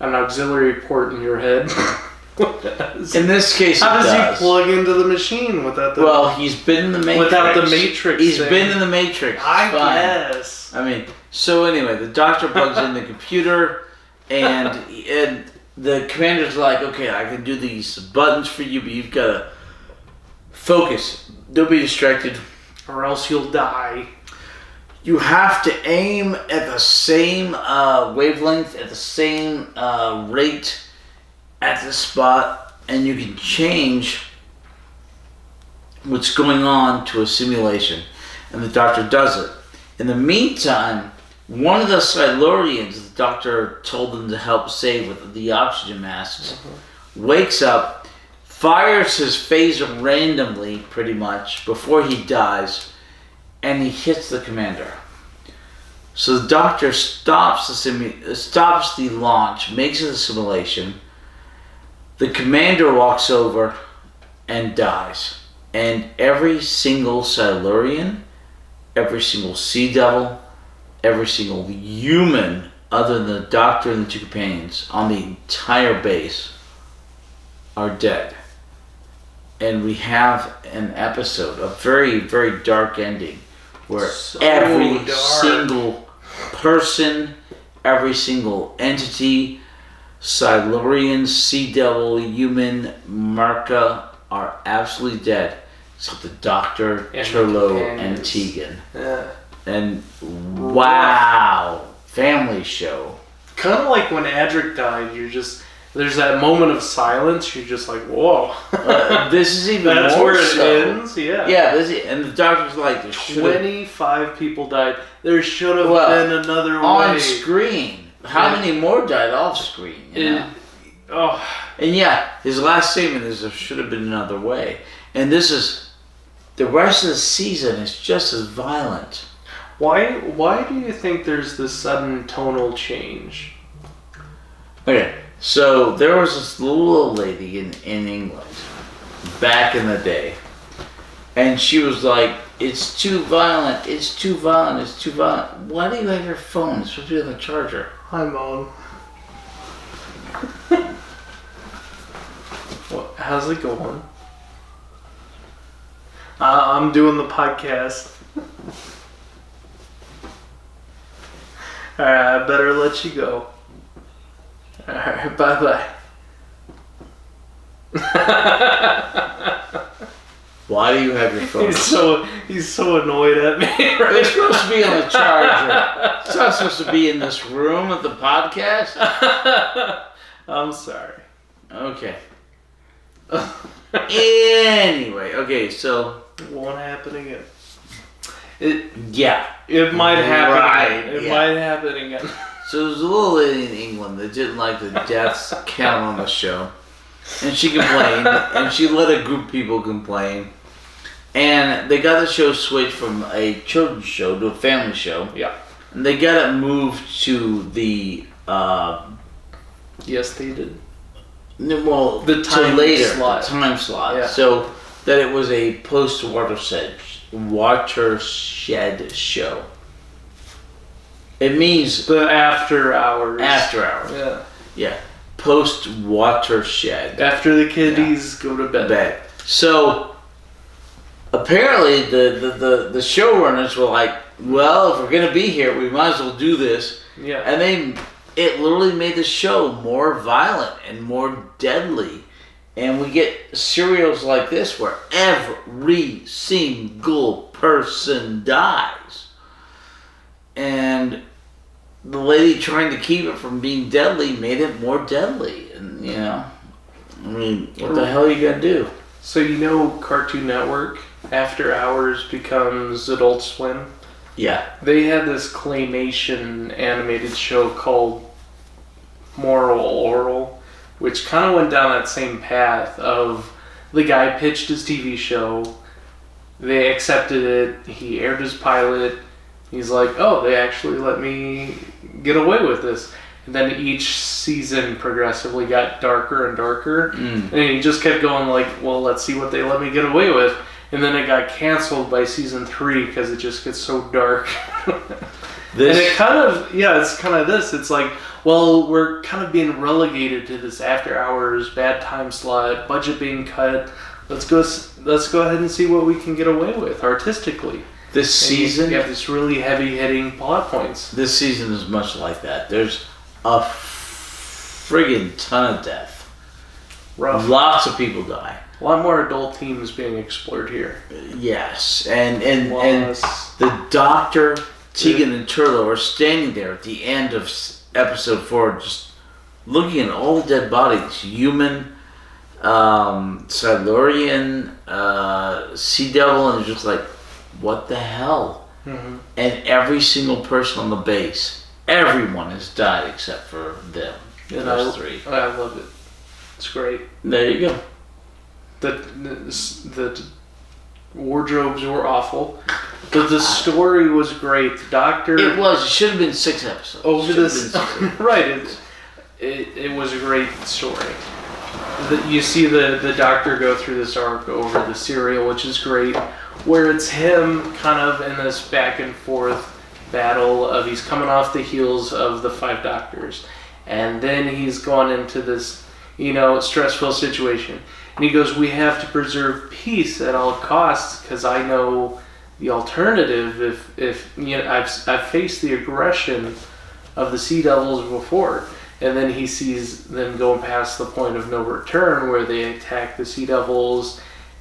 an auxiliary port in your head. In this case, how does he plug into the machine without the? Well, he's been in the Matrix. Without the Matrix. He's been in the Matrix. I guess. I mean, so anyway, the doctor plugs in the computer, and the commander's like, okay, I can do these buttons for you, but you've got to focus. Don't be distracted, or else you'll die. You have to aim at the same wavelength, at the same rate, at the spot, and you can change what's going on to a simulation. And the doctor does it. In the meantime, one of the Silurians the doctor told them to help save with the oxygen masks wakes up, fires his phaser randomly, pretty much, before he dies, and he hits the commander. So the doctor stops the launch, makes it a simulation. The commander walks over and dies. And every single Silurian, every single Sea Devil, every single human other than the doctor and the 2 companions on the entire base are dead. And we have an episode, a very, very dark ending, where every single person, every single entity, Silurian, Sea Devil, human, Marka, are absolutely dead. Except the Doctor, Turlo, and Tegan. Yeah. And wow, family show. Kind of like when Adric died, you're just there's that moment of silence. You're just like, whoa. This is even That's more where it so. ends. Yeah. Yeah, and the doctor's like, there should have 25 people died. There should have Well, been another on way. screen. How Yeah. many more died off screen? You know? Oh, And yeah, his last statement is there should have been another way. And this is the rest of the season is just as violent. why do you think there's this sudden tonal change? Okay, so there was this little old lady in England back in the day, and she was like, "It's too violent. It's too violent. It's too violent." Why do you have your phone? It's supposed to be on the charger. Hi, Mom. How's it going? I'm doing the podcast. Alright, I better let you go. Alright, bye-bye. Why do you have your phone? He's so annoyed at me. Right? It's supposed to be on the charger. It's not supposed to be in this room at the podcast. I'm sorry. Okay. Anyway, okay, so It won't happen again. yeah. It might happen Right, again. It yeah. might happen again. So there's a little lady in England that didn't like the deaths count on the show. And she complained, and she let a group of people complain. And they got the show switched from a children's show to a family show. Yeah. And they got it moved to the, Yes, they did. well, The to time later, slot. the time slot. Yeah. So that it was a post-watershed show. It means The after hours. after hours. Yeah. Yeah. Post-watershed. After the kiddies go to bed. So apparently the showrunners were like, well, if we're gonna be here, we might as well do this. Yeah. And it literally made the show more violent and more deadly. And we get serials like this where every single person dies. And the lady trying to keep it from being deadly made it more deadly. And, you know, I mean, what the hell are you gonna do? So you know Cartoon Network, After Hours becomes Adult Swim? Yeah. They had this claymation animated show called Moral Oral, which kind of went down that same path of the guy pitched his TV show, they accepted it, he aired his pilot, he's like, oh, they actually let me get away with this. And then each season progressively got darker and darker, and he just kept going like, well, let's see what they let me get away with. And then it got canceled by season 3 because it just gets so dark. And it kind of, it's kind of this. It's like, well, we're kind of being relegated to this after hours, bad time slot, budget being cut. Let's go ahead and see what we can get away with artistically. This season, you have this really heavy hitting plot points. this season is much like that. There's a friggin' ton of death. Rough. Lots of people die. A lot more adult themes being explored here. Yes, and Plus, the doctor, Tegan and Turlo are standing there at the end of episode 4, just looking at all the dead bodies. Human, Silurian, Sea Devil, and just like, what the hell? mhm. And every single person on the base, everyone has died except for them. And Those 3. I love it. It's great. There you go. The wardrobes were awful, but the story was great. The doctor It was. It should have been 6 episodes. over Should have this been 6 episodes. right. It was a great story. You see the doctor go through this arc over the serial, which is great, where it's him kind of in this back and forth battle of he's coming off the heels of the 5 doctors, and then he's gone into this stressful situation. And he goes, we have to preserve peace at all costs because I know the alternative. If I've faced the aggression of the Sea Devils before, and then he sees them going past the point of no return where they attack the Sea Devils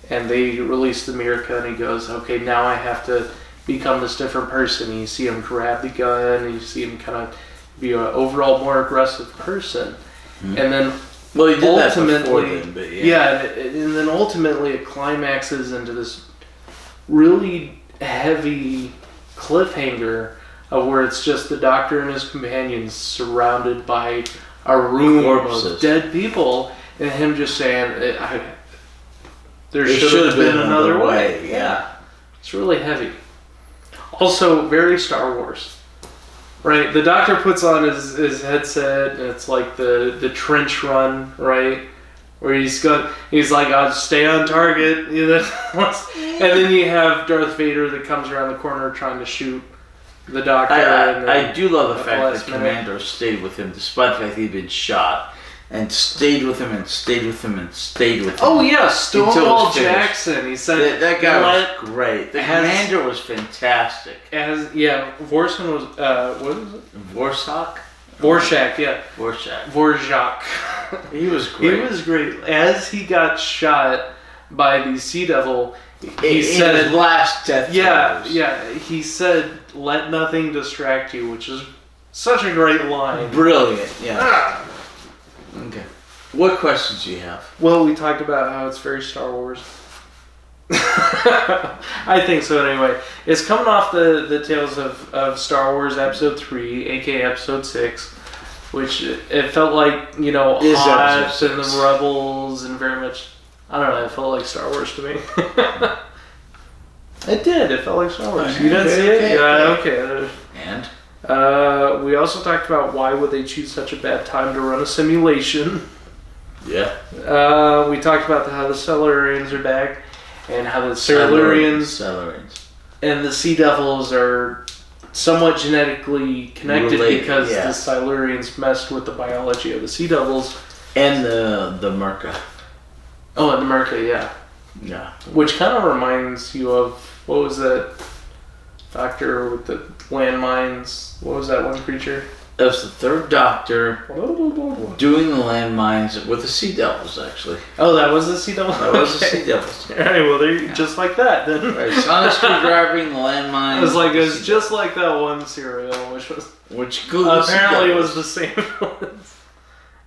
and they release the Mirka, and he goes, okay, now I have to become this different person. And you see him grab the gun, and you see him kind of be an overall more aggressive person. And then Well, he did that ultimately, before then, but and then ultimately it climaxes into this really heavy cliffhanger of where it's just the Doctor and his companions surrounded by a room Corpses. of dead people, and him just saying, there should have been another way. Yeah. It's really heavy. Also, very Star Wars. Right? The Doctor puts on his headset, and it's like the trench run, right? Where he's like, I'll stay on target. You know? And then you have Darth Vader that comes around the corner trying to shoot the Doctor. I do love the fact that minute. Commander stayed with him despite the fact he'd been shot, and stayed with him and stayed with him and stayed with him. Oh yeah, Until Stonewall it's finished. Jackson. He said that guy was great. The Commander was fantastic. Vorson was what is it? Vorsak? Vorshak, yeah. Vorshak. Vorjak. He was great. He was great. As he got shot by the Sea Devil, he said his last death throes. he said, "Let nothing distract you," which is such a great line. Brilliant, yeah. Okay. What questions do you have? Well, we talked about how it's very Star Wars. I think so anyway. It's coming off the tails of Star Wars Episode 3, aka Episode 6, which it felt like, Is Hot Episode and 6. the Rebels and very much, I don't know, it felt like Star Wars to me. It did, it felt like Star Wars. You didn't see it? Yeah, okay. And? We also talked about why would they choose such a bad time to run a simulation. Yeah. We talked about how the Silurians are back, and how the Silurians and the Sea Devils are somewhat genetically connected Related, because yeah. the Silurians messed with the biology of the Sea Devils. And the Merca. Oh, and the Merca, yeah. Yeah. Which kind of reminds you of, what was that Doctor with the landmines? What was that one creature? That was the third Doctor doing the landmines with the Sea Devils, actually. Oh, that was the Sea Devil? That was the Sea Devils. Alright, well, they're just like that then. Right, sonic screwdriving, the landmines. It was just like that one serial, which apparently was the same ones.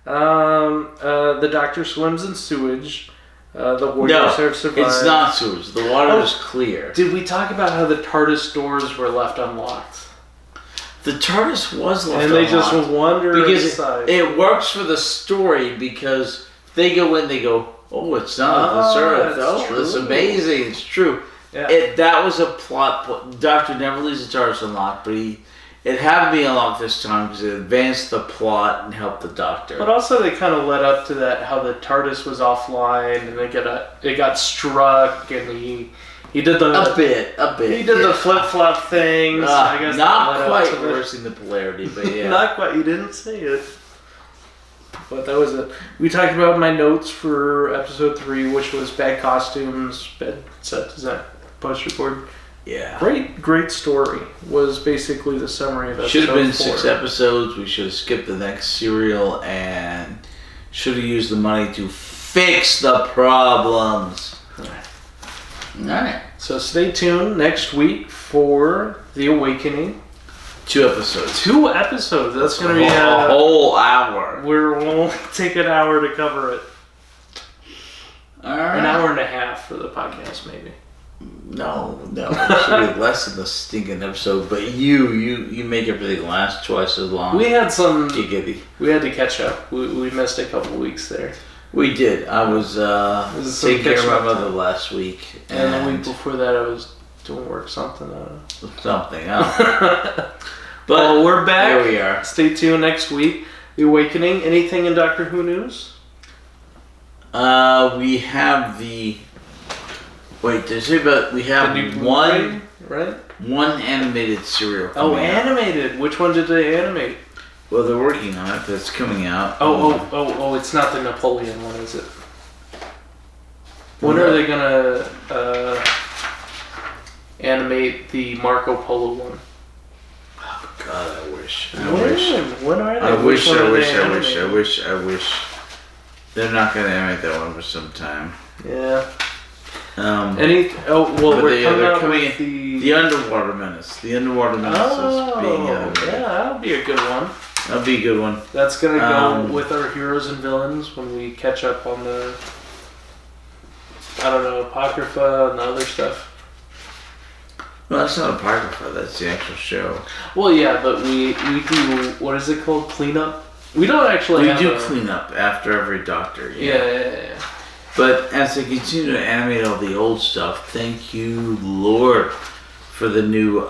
The Doctor swims in sewage. The Warriors have survived. It's not sewage. The water is clear. Did we talk about how the TARDIS doors were left unlocked? The TARDIS was left and they unlocked. just wander because inside. It works for the story because they go in, they go, oh, it's not this Earth. Oh, it's amazing. It's true. Yeah. That was a plot. Doctor never leaves the TARDIS unlocked, but it had to be unlocked this time because it advanced the plot and helped the Doctor. But also they kind of led up to that, how the TARDIS was offline and it got struck, and he did the a bit. He did the flip flop things. I guess not quite reversing the polarity, but yeah. Not quite. You didn't say it. But that was it. We talked about my notes for episode 3, which was bad costumes, bad set design, poster board. Yeah. Great story was basically the summary of episode 4. Should have been 6 episodes. We should have skipped the next serial and should have used the money to fix the problems. Alright. So stay tuned next week for The Awakening. 2 episodes. 2 episodes. That's going to be a whole hour. We'll only take an hour to cover it. Alright. An hour and a half for the podcast, maybe. No. It should be less than the stinking episode. But you make everything last twice as long. We had some. Giggity. We had to catch up. We missed a couple weeks there. We did. I was taking care of my mother last week. And the week before that I was doing work something. Something. But well, we're back. Here we are. Stay tuned next week. The Awakening. Anything in Doctor Who news? We have the... Wait, we have one... Right? One animated serial coming out. Animated. Which one did they animate? Well, they're working on it, but it's coming out. Oh, it's not the Napoleon one, is it? When are they gonna animate the Marco Polo one? Oh, God, I wish. When are they? I wish. They're not gonna animate that one for some time. Yeah. But we're coming out with the Underwater Menace. The Underwater Menace is being animated. Yeah, that'll be a good one. That'll be a good one. That's gonna go with our heroes and villains when we catch up on the, I don't know, Apocrypha and the other stuff. Well, that's not Apocrypha. That's the actual show. Well, yeah, but we do, what is it called? Cleanup? We don't actually We have do clean up after every Doctor. Yeah. But as they continue to animate all the old stuff, thank you, Lord, for the new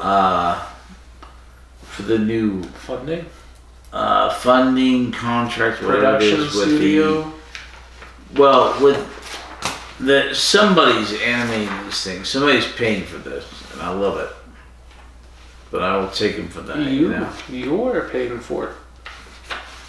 Funding? funding contract, whatever it Production is, with studio? somebody's animating these things. Somebody's paying for this, and I love it. But I will take them for that. You are paying for it.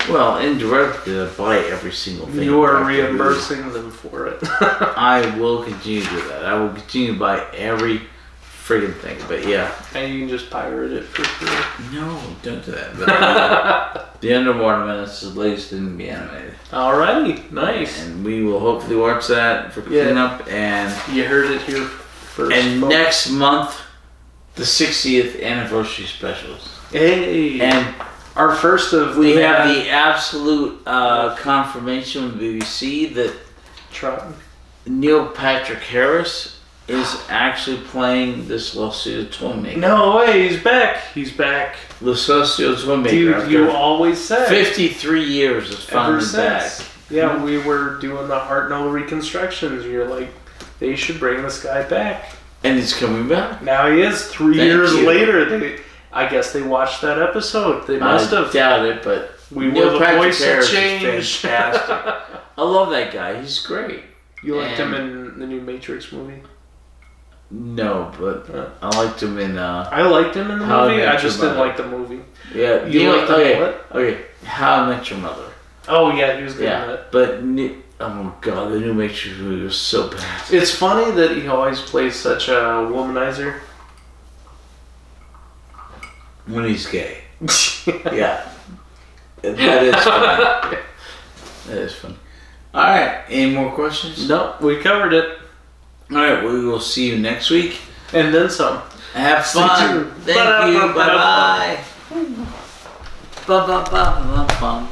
Well, indirectly, I buy every single thing. You are Doctor Who. reimbursing them for it. I will continue to do that. I will continue to buy every friggin' thing. But yeah. And you can just pirate it for free. No, don't do that. But the Underwater Menace is latest in be animated. Alrighty, nice. And we will hopefully watch that for cleanup. And you heard it here first. And folks. next month, the 60th anniversary specials. Hey. And our first of we have the absolute confirmation from the BBC that Neil Patrick Harris is actually playing the Celestial Twinmaker. No way, he's back. He's back. The Celestial Twinmaker. Dude, you always said 53 years is finally back. Yeah, we were doing the Hartnell reconstructions. You're like, they should bring this guy back. And he's coming back. Now he is. 3 years later. I guess they watched that episode. They must have. I doubt it, but we were the voice of Harris change. is fantastic. I love that guy. He's great. You liked him in the new Matrix movie? No, but I liked him in. I liked him in the movie. I just didn't like the movie. Yeah, you liked him in what? Okay, How I Met Your Mother. Oh yeah, he was good in that. But oh god, the new Matrix movie was so bad. It's funny that he always plays such a womanizer. When he's gay. Yeah. That is funny. That is funny. Alright, any more questions? No, we covered it. Alright, we will see you next week. And then some. Have fun. Thank you. Bye-bye. Bye-bye.